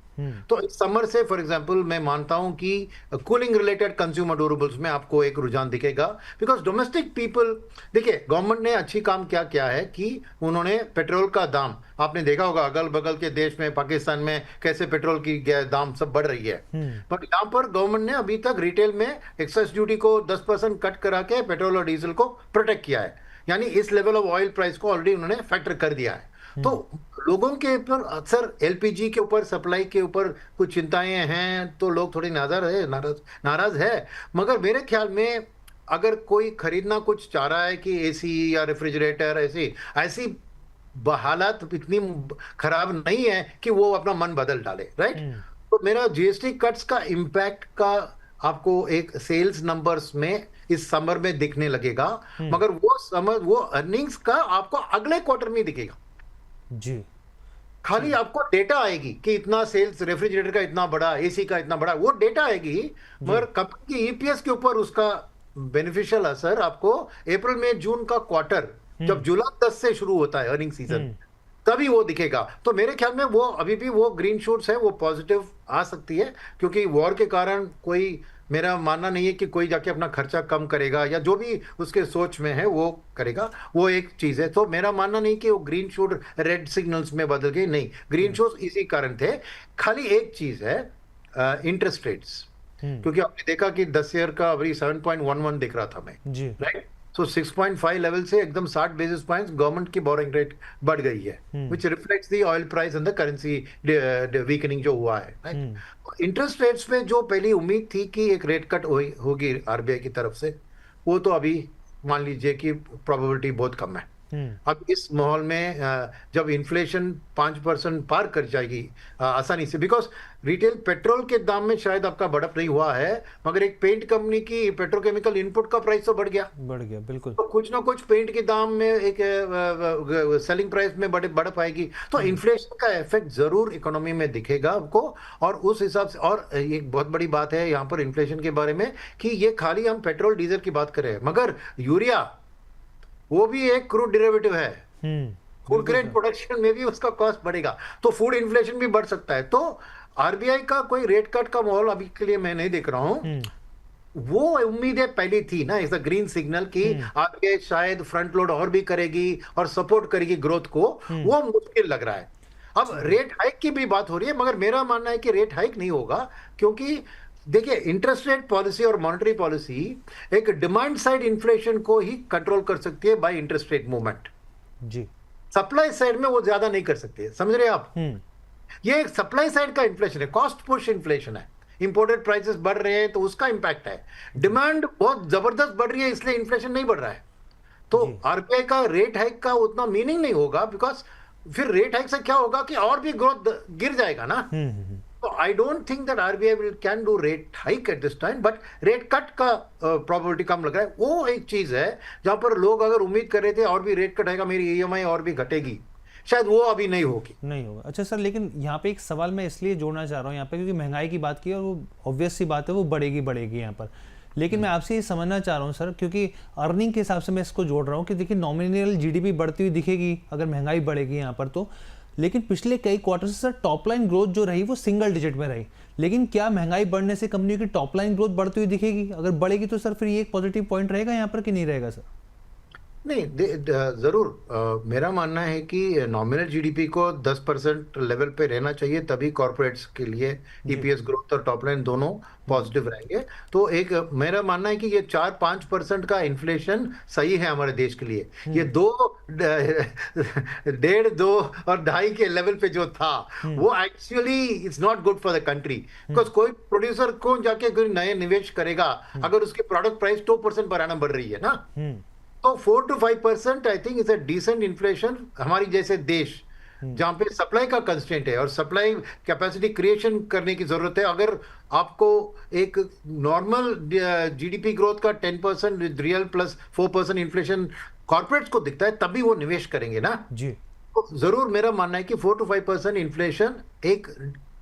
तो इस समर से फॉर एग्जांपल मैं मानता हूं कि कूलिंग रिलेटेड कंज्यूमर ड्यूरेबल्स में आपको एक रुझान दिखेगा, बिकॉज डोमेस्टिक पीपल, देखिए गवर्नमेंट ने अच्छी काम क्या किया है कि उन्होंने पेट्रोल का दाम, आपने देखा होगा अगल बगल के देश में, पाकिस्तान में कैसे पेट्रोल की दाम सब बढ़ रही है, पर यहाँ पर गवर्नमेंट ने अभी तक रिटेल में एक्साइज ड्यूटी को 10% कट करा के पेट्रोल और डीजल को प्रोटेक्ट किया है, यानी इस लेवल ऑफ ऑयल प्राइस को ऑलरेडी उन्होंने फैक्टर कर दिया है। तो लोगों के ऊपर अक्सर एलपीजी के ऊपर, सप्लाई के ऊपर कुछ चिंताएं हैं, तो लोग थोड़ी नाराज है। मगर मेरे ख्याल में अगर कोई खरीदना कुछ चाह रहा है कि एसी या रेफ्रिजरेटर, ऐसी हालात इतनी खराब नहीं है कि वो अपना मन बदल डाले, राइट। तो मेरा जीएसटी कट्स का इम्पैक्ट का आपको एक सेल्स नंबर्स में इस समर में दिखने लगेगा, मगर वो अर्निंग्स का आपको अगले क्वार्टर में दिखेगा। जी, खाली आपको डेटा आएगी कि इतना सेल्स रेफ्रिजरेटर का इतना बड़ा, एसी का इतना बड़ा, वो डेटा आएगी, मगर कंपनी की ईपीएस के ऊपर उसका बेनिफिशियल असर आपको अप्रैल मई जून का क्वार्टर, जब जुलाई 10 से शुरू होता है अर्निंग सीजन, तभी वो दिखेगा। तो मेरे ख्याल में वो अभी भी वो ग्रीन शूट्स है, वो पॉजिटिव आ सकती है, क्योंकि वॉर के कारण कोई, मेरा मानना नहीं है कि कोई जाके अपना खर्चा कम करेगा या जो भी उसके सोच में है वो करेगा, वो एक चीज है। तो मेरा मानना नहीं कि वो ग्रीन शूट रेड सिग्नल्स में बदल गए, नहीं, ग्रीन शूट्स इसी कारण थे। खाली एक चीज है, इंटरेस्ट रेट्स, क्योंकि आपने देखा कि 10 ईयर का अभी 7.11 दिख रहा था मैं, राइट। सो 6.5 लेवल से एकदम 60 बेसिस पॉइंट्स गवर्नमेंट की बोरिंग रेट बढ़ गई है, विच reflects the oil price and the currency weakening जो हुआ है, राइट। इंटरेस्ट रेट्स में जो पहली उम्मीद थी कि एक रेट कट होगी आरबीआई की तरफ से, वो तो अभी मान लीजिए कि प्रोबेबिलिटी बहुत कम है। अब इस माहौल में जब इन्फ्लेशन 5% पार कर जाएगी आसानी से, बिकॉज रिटेल पेट्रोल के दाम में शायद आपका बढ़त नहीं हुआ है, मगर एक पेंट कंपनी की पेट्रोकेमिकल इनपुट का प्राइस तो बढ़ गया बिल्कुल। तो कुछ ना कुछ पेंट के दाम में एक सेलिंग प्राइस में बढ़ पाएगी, तो इन्फ्लेशन का इफेक्ट जरूर इकोनॉमी में दिखेगा आपको। और उस हिसाब से, और एक बहुत बड़ी बात है यहाँ पर इन्फ्लेशन के बारे में कि ये खाली हम पेट्रोल डीजल की बात करें, मगर यूरिया वो भी एक क्रूड डेरिवेटिव है, फूड ग्रेन प्रोडक्शन में भी उसका कॉस्ट बढ़ेगा, तो फूड इन्फ्लेशन भी बढ़ सकता है। तो आरबीआई का कोई रेट कट का माहौल अभी के लिए मैं नहीं देख रहा हूं। वो उम्मीदें पहली थी ना, इस ग्रीन सिग्नल की आरबीआई शायद फ्रंट लोड और भी करेगी और सपोर्ट करेगी ग्रोथ को, वो मुश्किल लग रहा है। अब रेट हाइक की भी बात हो रही है, मगर मेरा मानना है कि रेट हाइक नहीं होगा, क्योंकि देखिए इंटरेस्ट रेट पॉलिसी और मॉनेटरी पॉलिसी एक डिमांड साइड इन्फ्लेशन को ही कंट्रोल कर सकती है बाय इंटरेस्ट रेट मूवमेंट जी। सप्लाई साइड में वो ज्यादा नहीं कर सकती है, समझ रहे हैं आप। ये एक सप्लाई साइड का इन्फ्लेशन है, कॉस्ट पुश इन्फ्लेशन है, इंपोर्टेड प्राइसेस बढ़ रहे हैं तो उसका इंपैक्ट है। डिमांड बहुत जबरदस्त बढ़ रही है इसलिए इन्फ्लेशन नहीं बढ़ रहा है, तो आरबीआई का रेट हाइक का उतना मीनिंग नहीं होगा, बिकॉज फिर रेट हाइक से क्या होगा कि और भी ग्रोथ गिर जाएगा ना। So I don't think that RBI can do rate hike at this time, but rate cut का probability कम लग रहा है। वो एक चीज है जहां पर लोग अगर उम्मीद कर रहे थे और भी रेट कट आएगा, मेरी ईएमआई और भी घटेगी, शायद वो अभी नहीं होगा। अच्छा सर, लेकिन यहाँ पे एक सवाल मैं इसलिए जोड़ना चाह रहा हूँ यहाँ पे, क्योंकि महंगाई की बात की और वो ऑब्वियस सी बात है, वो बढ़ेगी यहाँ पर। लेकिन मैं आपसे ये समझना चाह रहा हूँ सर, क्योंकि अर्निंग के हिसाब से मैं इसको जोड़ रहा हूँ कि देखिए नॉमिनल जीडीपी बढ़ती हुई दिखेगी अगर महंगाई बढ़ेगी यहाँ पर तो, लेकिन पिछले कई क्वार्टर से सर टॉप लाइन ग्रोथ जो रही वो सिंगल डिजिट में रही। लेकिन क्या महंगाई बढ़ने से कंपनी की टॉप लाइन ग्रोथ बढ़ती हुई दिखेगी? अगर बढ़ेगी तो सर फिर ये एक पॉजिटिव पॉइंट रहेगा यहाँ पर कि नहीं रहेगा सर? नहीं, जरूर मेरा मानना है कि नॉमिनल जीडीपी को 10% लेवल पे रहना चाहिए, तभी कॉर्पोरेट्स के लिए ईपीएस ग्रोथ और टॉप लाइन दोनों पॉजिटिव रहेंगे। तो एक मेरा मानना है कि ये 4-5% का इन्फ्लेशन सही है हमारे देश के लिए। ये 1.5 2 और 2.5 के लेवल पे जो था वो actually it's not good for the country, because कोई प्रोड्यूसर को जाके कोई नए निवेश करेगा अगर उसकी प्रोडक्ट प्राइस 2% पर annum बढ़ रही है ना, तो 4 to 5% I think is a decent inflation हमारी जैसे देश जहां पे सप्लाई का कंस्ट्रेंट है और सप्लाई कैपेसिटी क्रिएशन करने की जरूरत है। अगर आपको एक नॉर्मल जीडीपी ग्रोथ का 10% with real plus 4% inflation corporates को दिखता है, तभी वो निवेश करेंगे ना जी। तो जरूर मेरा मानना है कि 4 to 5% इन्फ्लेशन एक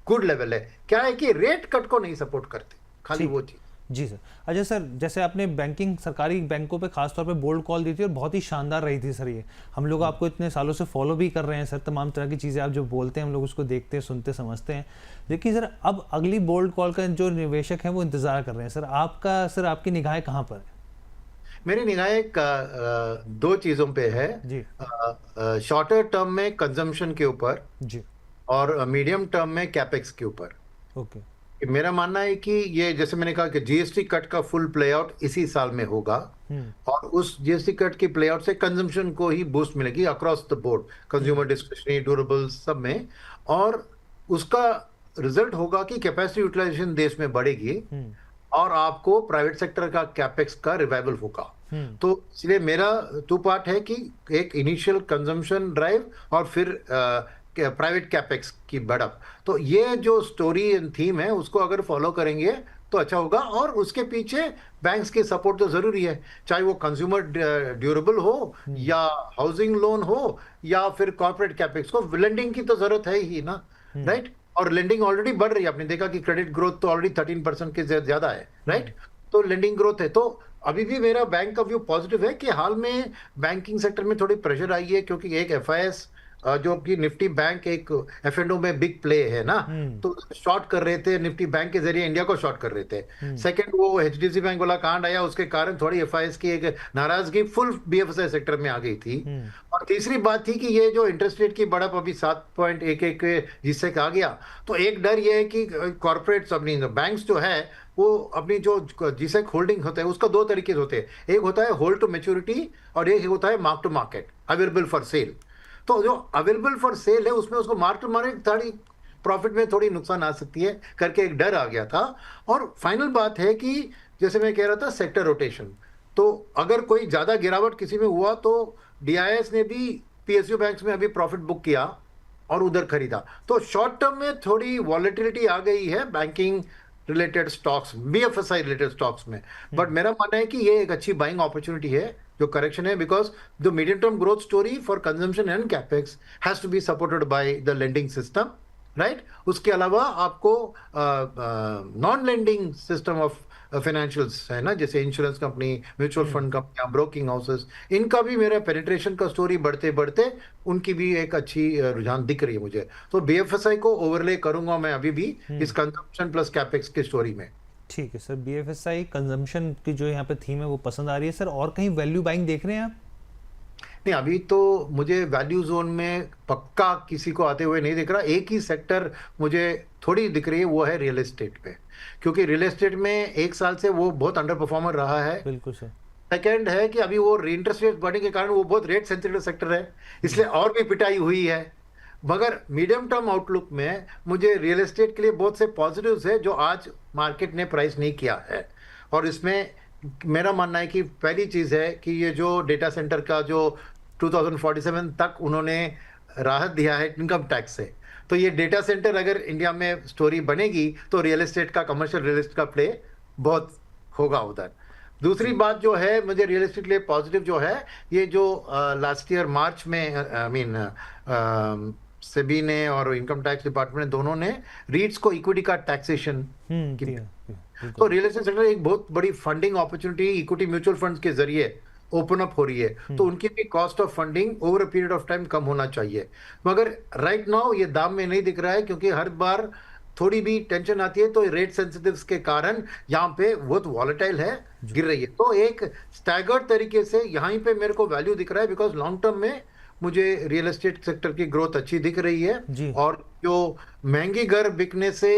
गुड लेवल है। क्या है कि रेट कट को नहीं सपोर्ट करते, खाली वो चीज जी सर। अच्छा सर, जैसे आपने बैंकिंग सरकारी बैंकों पे खासतौर पे बोल्ड कॉल दी थी और बहुत ही शानदार रही थी सर, ये हम लोग आपको इतने सालों से फॉलो भी कर रहे हैं सर, तमाम तरह की चीज़ें आप जो बोलते हैं हम लोग उसको देखते हैं, सुनते, समझते हैं। लेकिन सर अब अगली बोल्ड कॉल का जो निवेशक है वो इंतजार कर रहे हैं सर, आपकी निगाहें कहाँ पर है? मेरी निगाहें 2 चीज़ों पे है जी। शॉर्टर टर्म में कंजम्पशन के ऊपर जी, और मीडियम टर्म में कैपेक्स के ऊपर। ओके, मेरा मानना है कि ये जैसे मैंने कहा कि जीएसटी कट का फुल प्ले आउट इसी साल में होगा, और उस जीएसटी कट की प्ले आउट से कंजम्पशन को ही बूस्ट मिलेगी across the board, consumer discretionary, durables सब में, और उसका रिजल्ट होगा कि कैपेसिटी यूटिलाइजेशन देश में बढ़ेगी और आपको प्राइवेट सेक्टर का कैपेक्स का रिवाइवल होगा। तो इसलिए मेरा 2 पार्ट है कि एक इनिशियल कंजम्पशन ड्राइव और फिर प्राइवेट कैपेक्स की बढ़त। तो ये जो स्टोरी एंड थीम है उसको अगर फॉलो करेंगे तो अच्छा होगा। और उसके पीछे बैंक्स की सपोर्ट तो जरूरी है, चाहे वो कंज्यूमर ड्यूरेबल हो या हाउसिंग लोन हो या फिर कॉर्पोरेट कैपेक्स को, लेंडिंग की तो जरूरत है ही ना, राइट। और लेंडिंग ऑलरेडी बढ़ रही है, आपने देखा कि क्रेडिट ग्रोथ तो ऑलरेडी 13% के ज्यादा है, राइट। तो लेंडिंग ग्रोथ है, तो अभी भी मेरा बैंक का व्यू पॉजिटिव है कि हाल में बैंकिंग सेक्टर में थोड़ी प्रेशर आई है, क्योंकि एक एफआईएस जो कि निफ्टी बैंक एक एफ&ओ में बिग प्ले है ना, तो शॉर्ट कर रहे थे, निफ्टी बैंक के जरिए इंडिया को शॉर्ट कर रहे थे। सेकंड, वो एचडीएफसी बैंक वाला कांड आया, उसके कारण थोड़ी एफआईएस की एक नाराजगी फुल बीएफएसआई सेक्टर में आ गई थी। और तीसरी बात थी कि ये जो इंटरेस्ट रेट की बढ़त अभी 7.11 जिससे कहा गया, तो एक डर ये है कि कॉर्पोरेट्स अपनी बैंक्स जो है वो अपनी जो जिसे होल्डिंग होते हैं उसका दो तरीके से होते हैं, एक होता है होल्ड टू मैच्योरिटी और एक होता है mark to market, available for sale. तो जो अवेलेबल फॉर सेल है उसमें उसको मार्क टू मार्केट थोड़ी प्रॉफिट में थोड़ी नुकसान आ सकती है करके एक डर आ गया था। और फाइनल बात है कि जैसे मैं कह रहा था सेक्टर रोटेशन, तो अगर कोई ज्यादा गिरावट किसी में हुआ तो डीआईएस ने भी पीएसयू बैंक्स में अभी प्रॉफिट बुक किया और उधर खरीदा, तो शॉर्ट टर्म में थोड़ी वॉलेटिलिटी आ गई है banking related stocks, BFSI related stocks में। बट मेरा मानना है कि ये एक अच्छी बाइंग अपॉर्चुनिटी है जो करेक्शन है, because the medium term growth story for consumption and capex has to be supported by the lending system, right. उसके अलावा आपको non lending system of financials है ना, जैसे इंश्योरेंस कंपनी, म्यूचुअल फंड कंपनियां, ब्रोकिंग हाउसेस, इनका भी मेरा पेनिट्रेशन का स्टोरी बढ़ते बढ़ते उनकी भी एक अच्छी रुझान दिख रही है मुझे। तो बीएफएसआई को ओवरले करूंगा मैं अभी भी इस कंजम्पशन प्लस कैपेक्स की स्टोरी में। ठीक है सर, बीएफएसआई कंजम्पशन की जो यहाँ पे थीम है वो पसंद आ रही है सर। और कहीं वैल्यू बाइंग देख रहे हैं आप? नहीं, अभी तो मुझे वैल्यू जोन में पक्का किसी को आते हुए नहीं दिख रहा। एक ही सेक्टर मुझे थोड़ी दिख रही है, वो है रियल एस्टेट पे, क्योंकि रियल एस्टेट में एक साल से वो बहुत अंडर परफॉर्मर रहा है। बिल्कुल सर। सेकेंड है कि अभी वो इंटरेस्ट रेट बढ़ने के कारण वो बहुत रेट सेंसिटिव सेक्टर है, इसलिए और भी पिटाई हुई है। मगर मीडियम टर्म आउटलुक में मुझे रियल एस्टेट के लिए बहुत से पॉजिटिव्स है जो आज मार्केट ने प्राइस नहीं किया है। और इसमें मेरा मानना है कि पहली चीज है कि ये जो डेटा सेंटर का जो 2047 तक उन्होंने राहत दिया है इनकम टैक्स से, तो ये डेटा सेंटर अगर इंडिया में स्टोरी बनेगी तो रियल एस्टेट का, कमर्शियल रियल एस्टेट का प्ले बहुत होगा उधर। दूसरी बात जो है मुझे रियल एस्टेट के लिए पॉजिटिव जो है, ये जो लास्ट ईयर मार्च में आई मीन सेबी ने और इनकम टैक्स डिपार्टमेंट ने दोनों ने रीट्स को इक्विटी का टैक्सेशन की, तो रियल एस्टेट सेक्टर एक बहुत बड़ी funding opportunity equity mutual funds के जरिए ओपन अप हो रही है, तो उनकी भी cost of funding over a period of time कम होना चाहिए। मगर राइट नाउ ये दाम में नहीं दिख रहा है, क्योंकि हर बार थोड़ी भी टेंशन आती है तो रेट सेंसिटिव्स के कारण यहाँ पे बहुत वॉलेटाइल है, गिर रही है। तो एक स्टैगर्ड तरीके से यहाँ पे मेरे को वैल्यू दिख रहा है, बिकॉज लॉन्ग टर्म में मुझे रियल एस्टेट सेक्टर की ग्रोथ अच्छी दिख रही है। और जो महंगी घर बिकने से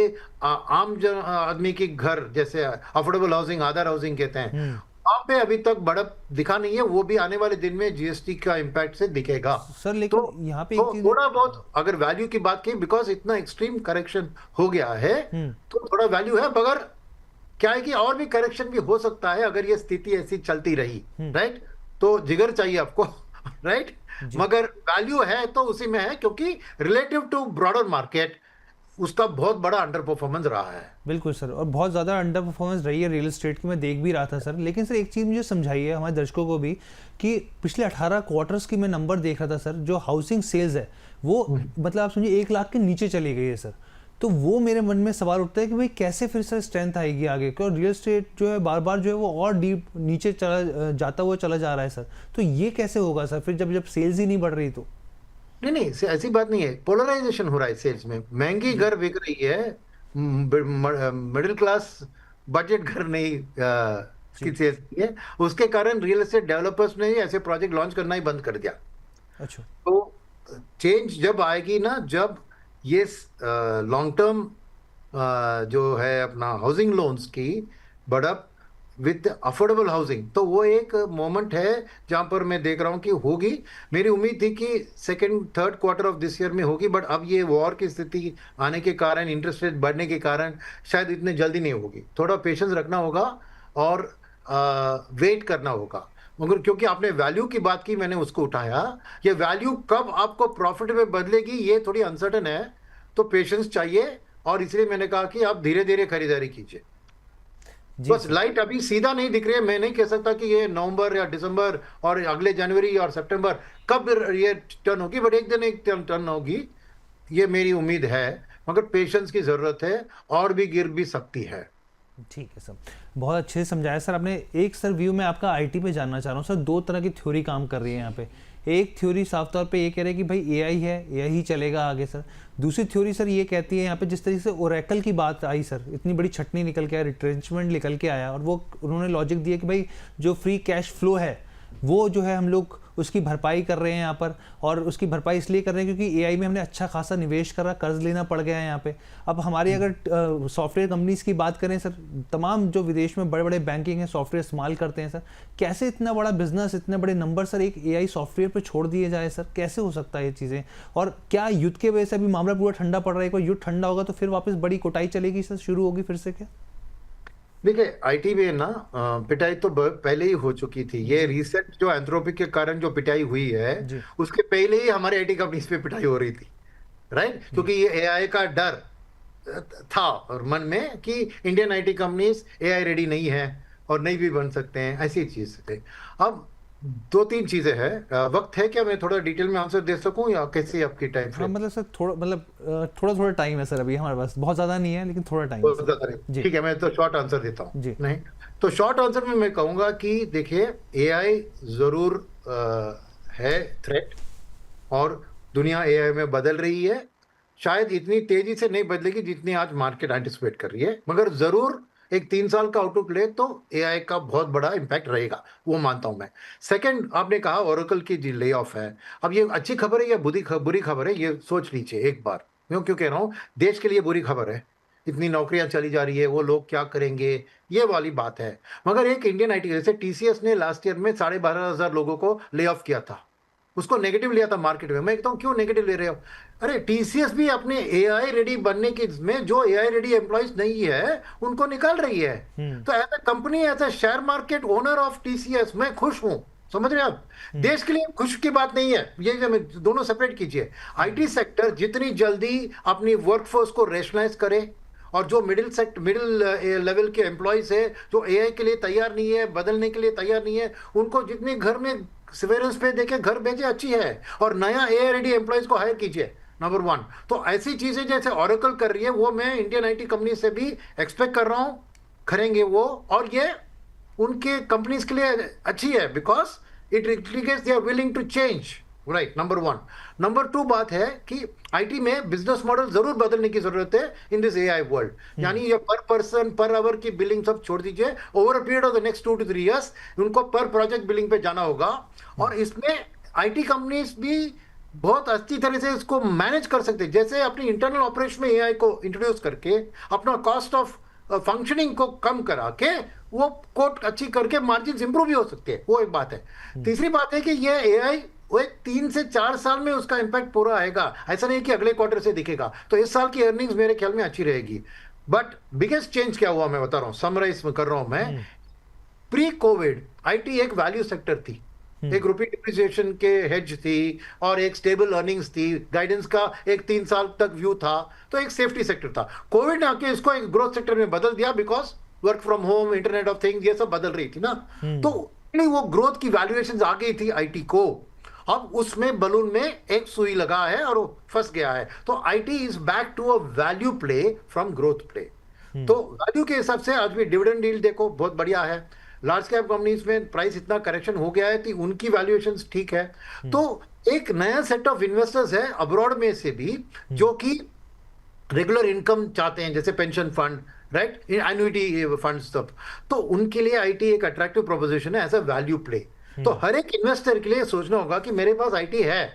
आम आदमी की घर, जैसे अफोर्डेबल हाउसिंग, आधार हाउसिंग कहते हैं, वहां पे अभी तक बढ़त दिखा नहीं है, वो भी आने वाले दिन में जीएसटी का इम्पैक्ट से दिखेगा सर। लेकिन तो यहाँ पे तो थोड़ा बहुत अगर वैल्यू की बात की, बिकॉज इतना एक्सट्रीम करेक्शन हो गया है तो थोड़ा वैल्यू है। मगर क्या है कि और भी करेक्शन भी हो सकता है अगर ये स्थिति ऐसी चलती रही, राइट। तो जिगर चाहिए आपको, राइट। मगर वैल्यू है तो उसी में है, क्योंकि रिलेटिव टू ब्रॉडर मार्केट उसका बहुत बड़ा अंडर परफॉर्मेंस रहा है। बिल्कुल सर, और बहुत ज़्यादा अंडर परफॉर्मेंस रही है रियल एस्टेट की, मैं देख भी रहा था सर। लेकिन सर एक चीज़ मुझे समझाइए, हमारे दर्शकों को भी, कि पिछले 18 क्वार्टर्स की मैं नंबर देख रहा था सर, जो हाउसिंग सेल्स है वो मतलब आप समझिए 1 लाख के नीचे चली गई है सर। तो वो मेरे मन में सवाल उठता है कि भाई कैसे फिर सर स्ट्रेंथ आएगी आगे, क्योंकि रियल एस्टेट जो है बार बार जो है वो और डीप नीचे जाता हुआ चला जा रहा है सर। तो ये कैसे होगा सर फिर जब सेल्स ही नहीं बढ़ रही तो? नहीं, ऐसी बात नहीं है, पोलराइजेशन हो रहा है सेल्स में। महंगी घर बिक रही है, मिडिल क्लास बजट घर नहीं की सेल्स है, उसके कारण रियल एस्टेट डेवलपर्स ने ऐसे प्रोजेक्ट लॉन्च करना ही बंद कर दिया। अच्छा। तो चेंज जब आएगी ना, जब ये लॉन्ग टर्म जो है अपना हाउसिंग लोन्स की बढ़त विद अफोर्डेबल हाउसिंग, तो वो एक मोमेंट है जहां पर मैं देख रहा हूं कि होगी। मेरी उम्मीद थी कि second third quarter of this year में होगी, बट अब ये वॉर की स्थिति आने के कारण, इंटरेस्ट रेट बढ़ने के कारण शायद इतने जल्दी नहीं होगी। थोड़ा पेशेंस रखना होगा और वेट करना होगा। मगर क्योंकि आपने वैल्यू की बात की, मैंने उसको उठाया। ये वैल्यू कब आपको प्रॉफिट में बदलेगी ये थोड़ी अनसर्टन है, तो पेशेंस चाहिए, और इसलिए मैंने कहा कि आप धीरे धीरे खरीदारी कीजिए। जी बस सर। लाइट अभी सीधा नहीं दिख रही है। मैं नहीं कह सकता कि ये नवंबर या दिसंबर और अगले जनवरी और सितंबर कब ये टर्न होगी, बट एक दिन एक टर्न होगी, ये मेरी उम्मीद है। मगर पेशेंस की जरूरत है, और भी गिर भी सकती है। ठीक है सर, बहुत अच्छे से समझाया सर आपने। एक सर व्यू मैं आपका आईटी पे जानना चाह रहा हूँ सर। दो तरह की थ्योरी काम कर रही है यहाँ पे। एक थ्योरी साफ तौर पे ये कह रही है कि भाई एआई है, एआई ही चलेगा आगे सर। दूसरी थ्योरी सर ये कहती है यहाँ पे, जिस तरीके से ओरेकल की बात आई सर, इतनी बड़ी छटनी निकल के आया, रिट्रेंचमेंट निकल के आया, और वो उन्होंने लॉजिक दिया कि भाई जो फ्री कैश फ्लो है वो जो है हम लोग उसकी भरपाई कर रहे हैं यहाँ पर। और उसकी भरपाई इसलिए कर रहे हैं क्योंकि एआई में हमने अच्छा खासा निवेश करा, कर्ज लेना पड़ गया है यहाँ पे। अब हमारी अगर सॉफ्टवेयर कंपनीज की बात करें सर, तमाम जो विदेश में बड़े बड़े बैंकिंग है सॉफ्टवेयर इस्तेमाल करते हैं सर, कैसे इतना बड़ा बिजनेस, इतने बड़े नंबर सर एक एआई सॉफ्टवेयर पे छोड़ दिए जाए सर? कैसे हो सकता है ये चीज़ें? और क्या युद्ध के वजह से अभी मामला पूरा ठंडा पड़ रहा है? एक बार युद्ध ठंडा होगा तो फिर वापस बड़ी कुटाई चलेगी सर, शुरू होगी फिर से क्या? देखिए, आईटी में ना पिटाई तो पहले ही हो चुकी थी। ये रिसेंट जो एंथ्रोपिक के कारण जो पिटाई हुई है, जी। उसके पहले ही हमारे आईटी कंपनीज पे पिटाई हो रही थी, राइट? क्योंकि ये एआई का डर था और मन में कि Indian IT companies AI ready नहीं है और नहीं भी बन सकते हैं, ऐसी चीज थे। अब दो तीन चीजें हैं। वक्त है क्या, मैं थोड़ा डिटेल में आंसर दे सकूं या कैसे आपकी टाइम हाँ फ्रेम? मतलब सर थोड़ा, मतलब थोड़ा थोड़ा टाइम है सर अभी हमारे पास, बहुत ज़्यादा नहीं है लेकिन थोड़ा टाइम है बहुत सर। ज्यादा नहीं, जी। ठीक है, मैं तो शॉर्ट आंसर देता हूँ। जी। नहीं, तो शॉर्ट आंसर में मैं कहूंगा कि देखिए, एआई जरूर है थ्रेट, और दुनिया एआई में बदल रही है। शायद इतनी तेजी से नहीं बदलेगी जितनी आज मार्केट एंटिसिपेट कर रही है, मगर जरूर एक 3 साल का आउटलुक ले तो एआई का बहुत बड़ा इंपैक्ट रहेगा, वो मानता हूं मैं। सेकंड, आपने कहा ओरेकल की जी ले ऑफ है। अब ये अच्छी खबर है या बुरी खबर है, ये सोच लीजिए एक बार। मैं क्यों कह रहा हूं, देश के लिए बुरी खबर है। इतनी नौकरियां चली जा रही है, वो लोग क्या करेंगे, ये वाली बात है। मगर एक इंडियन आईटी, जैसे टीसीएस ने लास्ट ईयर में 12,500 लोगों को ले ऑफ किया था, उसको नेगेटिव लिया था मार्केट में। मैं कहता हूं क्यों नेगेटिव ले रहे हो? अरे टीसीएस भी अपने एआई रेडी बनने के में जो एआई रेडी एम्प्लॉइज नहीं है उनको निकाल रही है। तो as a company, as a share market owner of TCS, मैं खुश हूं। समझ रहे हैं आप? देश के लिए खुश की बात नहीं है ये, दोनों सेपरेट कीजिए। आईटी सेक्टर जितनी जल्दी अपनी वर्कफोर्स को रेशनलाइज करे, और जो मिडिल लेवल के एम्प्लॉयज है जो एआई के लिए तैयार नहीं है, बदलने के लिए तैयार नहीं है, उनको जितने घर में सिवेरेंस पे देके घर भेजे अच्छी है, और नया एआई रेडी एम्प्लॉयज को हायर कीजिए, नंबर 1। तो ऐसी चीजें जैसे ओरेकल कर रही है, वो मैं इंडियन आईटी कंपनी से भी एक्सपेक्ट कर रहा हूं करेंगे वो। और ये उनके कंपनीज के लिए अच्छी है, because it indicates they are willing to change, right? Number 1। Number 2 बात है कि आईटी में बिजनेस मॉडल जरूर बदलने की जरूरत है इन दिस एआई वर्ल्ड। यानी ये पर पर्सन पर आवर की बिलिंग सब छोड़ दीजिए। Over a period of the next 2 to 3 years उनको पर प्रोजेक्ट बिलिंग पे जाना होगा। और इसमें आईटी कंपनीज भी बहुत अच्छी तरह से इसको मैनेज कर सकते हैं। जैसे अपनी इंटरनल ऑपरेशन में एआई को इंट्रोड्यूस करके अपना कॉस्ट ऑफ फंक्शनिंग को कम करा के वो कोट अच्छी करके मार्जिन इंप्रूव भी हो सकते हैं, वो एक बात है। तीसरी बात है कि ये एआई वो एक 3 से 4 साल में उसका इंपैक्ट पूरा आएगा, ऐसा नहीं कि अगले क्वार्टर से दिखेगा। तो इस साल की अर्निंग्स मेरे ख्याल में अच्छी रहेगी। बट बिगेस्ट चेंज क्या हुआ मैं बता रहा हूं, समराइज कर रहा हूं मैं। प्री कोविड आईटी एक वैल्यू सेक्टर थी, एक रुपी डिप्रिसिएशन के हेज थी, और एक स्टेबल अर्निंग्स थी, गाइडेंस का एक 3 साल तक व्यू था, तो एक सेफ्टी सेक्टर था। कोविड ने आके इसको एक ग्रोथ सेक्टर में बदल दिया, because work from home, internet of things, ये सब बदल रही थी ना। तो वो ग्रोथ की वैल्यूएशन आ गई थी आईटी को। अब उसमें बलून में एक सुई लगा है और वो फंस गया है। तो IT is back to a value play from growth play. तो वैल्यू के हिसाब से आज भी डिविडेंड डील देखो बहुत बढ़िया है। लार्ज कैप कंपनीज में प्राइस इतना करेक्शन हो गया है कि उनकी वैल्यूएशंस ठीक है। तो एक नया सेट ऑफ इन्वेस्टर्स है अब्रॉड में से भी, जो कि रेगुलर इनकम चाहते हैं, जैसे pension fund, right, annuity funds सब। तो उनके लिए आईटी एक अट्रैक्टिव प्रोपोजिशन है एज अ वैल्यू प्ले। तो हर एक इन्वेस्टर के लिए सोचना होगा कि मेरे पास आईटी है,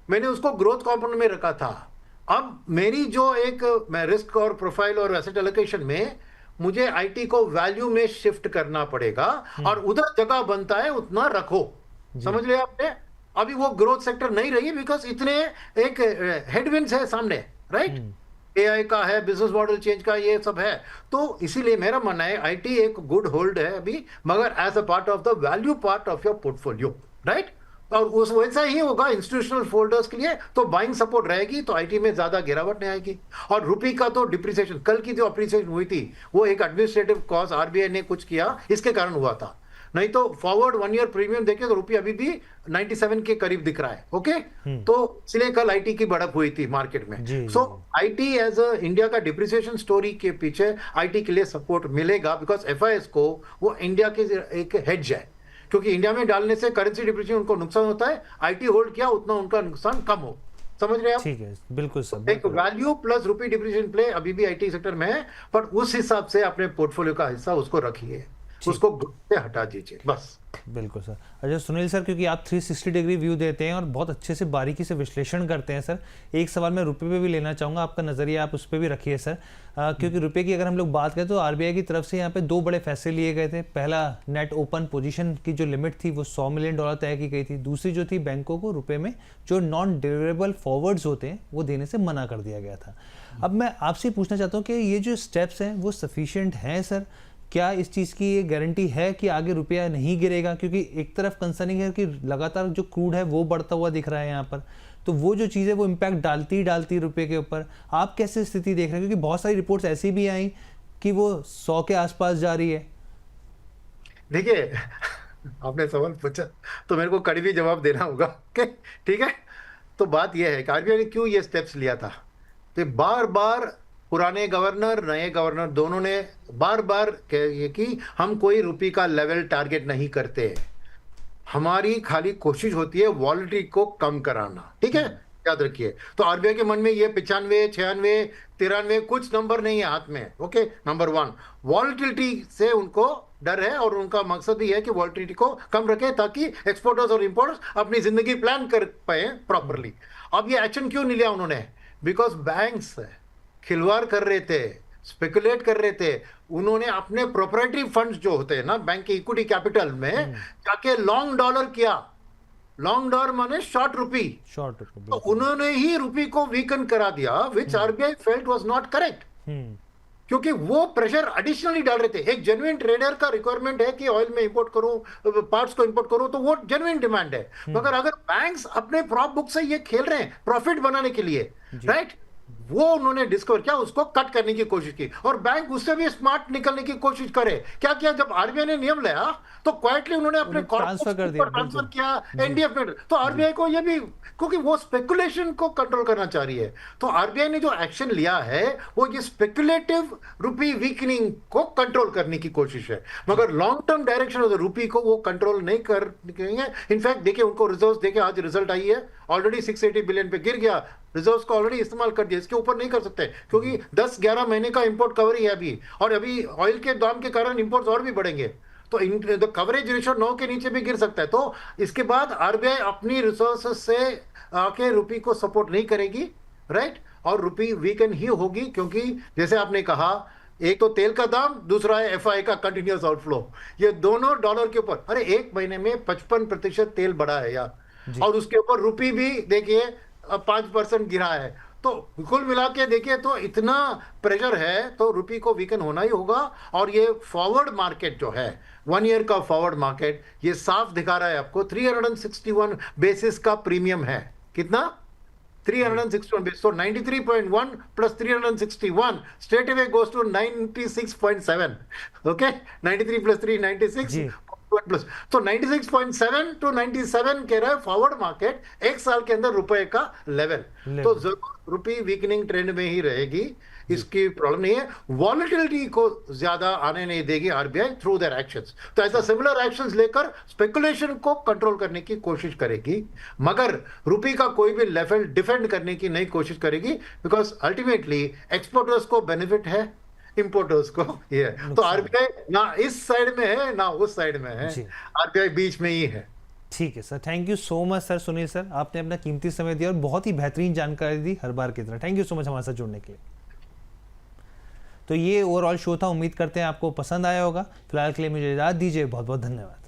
मैंने उसको ग्रोथ कंपोनेंट में रखा था, अब मेरी जो एक मैं रिस्क और प्रोफाइल और एसेट एलोकेशन में मुझे आईटी को वैल्यू में शिफ्ट करना पड़ेगा, और उधर जगह बनता है उतना रखो। समझ लिया आपने? अभी वो ग्रोथ सेक्टर नहीं रही, बिकॉज इतने एक हेडविंड्स है सामने, राइट? एआई का है, बिजनेस मॉडल चेंज का, ये सब है। तो इसीलिए मेरा मानना है आईटी एक गुड होल्ड है अभी, मगर as a part of the value part of your portfolio, right? और उस वैसा ही होगा इंस्टीट्यूशनल फोल्डर्स के लिए, तो बाइंग सपोर्ट रहेगी, तो आईटी में ज्यादा गिरावट नहीं आएगी। और रुपी का तो डिप्रिसिएशन, कल की जो अप्रिसिएशन हुई थी वो एक एडमिनिस्ट्रेटिव कॉस्ट आरबीआई ने कुछ किया इसके कारण हुआ था, नहीं तो फॉरवर्ड 1 ईयर प्रीमियम देखें तो रुपया अभी भी 97 के करीब दिख रहा है। ओके, तो इसलिए कल आईटी की बढ़त हुई थी मार्केट में। सो आईटी एज अ इंडिया का डिप्रिसिएशन स्टोरी के पीछे आईटी के लिए सपोर्ट मिलेगा, बिकॉज एफआईएस को वो इंडिया के एक हेज है, क्योंकि इंडिया में डालने से करेंसी डिप्रिसिएशन उनको नुकसान होता है, आईटी होल्ड किया उतना उनका नुकसान कम हो। समझ रहे हैं आप? ठीक है, बिल्कुल सर। एक वैल्यू प्लस रुपी डिप्रिसिएशन प्ले अभी भी आईटी सेक्टर में है, पर उस हिसाब से अपने पोर्टफोलियो का हिस्सा उसको रखिए, उसको ग्रुप से हटा दीजिए बस। बिल्कुल सर। अच्छा सुनील सर, क्योंकि आप 360 डिग्री व्यू देते हैं और बहुत अच्छे से बारीकी से विश्लेषण करते हैं सर, एक सवाल मैं रुपये पे भी लेना चाहूँगा, आपका नज़रिया आप उस पर भी रखिए सर। क्योंकि रुपये की अगर हम लोग बात करें तो आरबीआई की तरफ से यहाँ पे 2 बड़े फैसले लिए गए थे। पहला, नेट ओपन पोजीशन की जो लिमिट थी वो $100 मिलियन तय की गई थी। दूसरी जो थी, बैंकों को रुपये में जो नॉन डिलीवरेबल फॉरवर्ड्स होते हैं वो देने से मना कर दिया गया था। अब मैं आपसे पूछना चाहता हूँ कि ये जो स्टेप्स हैं वो सफिशिएंट हैं सर? क्या इस चीज़ की ये गारंटी है कि आगे रुपया नहीं गिरेगा? क्योंकि एक तरफ कंसर्निंग है कि लगातार जो क्रूड है वो बढ़ता हुआ दिख रहा है यहाँ पर, तो वो जो चीज़ें वो इम्पैक्ट डालती रुपये के ऊपर। आप कैसे स्थिति देख रहे हैं? क्योंकि बहुत सारी रिपोर्ट्स ऐसी भी आई कि वो 100 के आसपास जा रही है। देखिए आपने सवाल पूछा तो मेरे को कड़वी जवाब देना होगा। ठीक है, तो बात यह है कि आरबीआई ने क्यों ये स्टेप्स लिया था। तो बार बार पुराने गवर्नर नए गवर्नर दोनों ने बार बार कहा कि हम कोई रुपये का लेवल टारगेट नहीं करते, हमारी खाली कोशिश होती है वॉलेटिलिटी को कम कराना। ठीक है, याद रखिए। तो आरबीआई के मन में ये 95, 96, 93 कुछ नंबर नहीं है हाथ में। ओके, नंबर 1 वॉलेटिलिटी से उनको डर है और उनका मकसद ही है कि वॉलेटिलिटी को कम रखें ताकि एक्सपोर्टर्स और इंपोर्टर्स अपनी जिंदगी प्लान कर पाए प्रॉपरली। अब ये एक्शन क्यों नहीं लिया उन्होंने? बिकॉज बैंक्स खिलवाड़ कर रहे थे, स्पेकुलेट कर रहे थे। उन्होंने अपने प्रोप्राइटरी फंड्स जो होते हैं ना बैंक के इक्विटी कैपिटल में जाके लॉन्ग डॉलर किया। लॉन्ग डॉलर माने शॉर्ट रुपी, तो उन्होंने ही रुपी को वीकन करा दिया, which RBI felt was not correct, क्योंकि वो प्रेशर एडिशनली डाल रहे थे। एक जेन्युइन ट्रेडर का रिक्वायरमेंट है कि ऑयल में इंपोर्ट करूं, पार्ट्स को इंपोर्ट करूं, तो वो जेन्युइन डिमांड है। मगर अगर बैंक्स अपने प्रॉप बुक से ये खेल रहे हैं प्रॉफिट बनाने के लिए, राइट, वो उन्होंने डिस्कवर किया, उसको कट करने की कोशिश की, और बैंक उससे भी स्मार्ट निकलने की कोशिश करे। क्या किया? जब आरबीआई ने नियम लाया तो क्वाइटली उन्होंने अपने ट्रांसफर किया एनडीएफ में। तो आरबीआई को ये भी, क्योंकि वो स्पेकुलेशन को कंट्रोल करना चाह रही है, तो आरबीआई ने जो एक्शन लिया है वो ये स्पेकुलेटिव रुपी वीकनिंग को कंट्रोल करने की कोशिश है। मगर long term direction of the rupee को वो कंट्रोल नहीं करेंगे। इनफैक्ट देखिए, उनको रिजर्व्स देखे, आज रिजल्ट आई है, ऑलरेडी 680 बिलियन पे गिर गया, रिजर्व्स को ऑलरेडी इस्तेमाल कर दिया, इसके ऊपर नहीं कर सकते क्योंकि 10-11 महीने का इंपोर्ट कवरेज है अभी, और अभी ऑयल के दाम के कारण इंपोर्ट्स और भी बढ़ेंगे, तो कवरेज रेशियो 9 के नीचे भी गिर सकता है। तो इसके बाद आरबीआई अपनी रिसोर्सेस से आके रुपी को सपोर्ट नहीं करेगी, राइट, और रुपी वीकन ही होगी, क्योंकि जैसे आपने कहा, एक तो तेल का दाम, दूसरा है एफआई का कंटिन्यूअस आउटफ्लो, ये दोनों डॉलर के ऊपर। अरे एक महीने में 55% तेल बढ़ा है यार, और उसके ऊपर रुपी भी देखिए 5% गिरा है, तो कुल मिला के देखिए तो इतना प्रेशर है, तो रुपी को वीकन होना ही होगा। और ये फॉरवर्ड मार्केट जो है, 1 ईयर का फॉरवर्ड मार्केट, ये साफ दिखा रहा है आपको 361 बेसिस का प्रीमियम है। कितना? 361 बेसिस। तो 93.1 plus 361 straight away goes to 96.7। Okay, 93 plus 3 96 plus, तो 96.7 टू 97 कह रहा है फॉरवर्ड मार्केट, एक साल के अंदर रुपए का लेवल। तो जरूर रुपी वीकनिंग ट्रेंड में ही रहेगी, इसकी प्रॉब्लम नहीं है। वॉलेटिलिटी को ज्यादा आने नहीं देगी आरबीआई थ्रू देयर एक्शंस। तो ऐसा सिमिलर एक्शंस लेकर स्पेकुलेशन को कंट्रोल करने की कोशिश करेगी, मगर रुपी का कोई भी लेवल डिफेंड करने की नहीं कोशिश करेगी, बिकॉज अल्टीमेटली एक्सपोर्टर्स को बेनिफिट है, इंपोर्टर्स को ये है। तो आरबीआई ना इस साइड में है ना उस साइड में है, आरबीआई बीच में ही है। ठीक है sir, thank you so much sir. Sunil sir, आपने अपना कीमती समय दिया और बहुत ही बेहतरीन जानकारी दी हर बार की तरह। थैंक यू सो मच हमारे साथ जुड़ने के लिए। तो ये ओवरऑल शो था, उम्मीद करते हैं आपको पसंद आया होगा। फिलहाल के लिए मुझे इजाज़त दीजिए, बहुत बहुत धन्यवाद।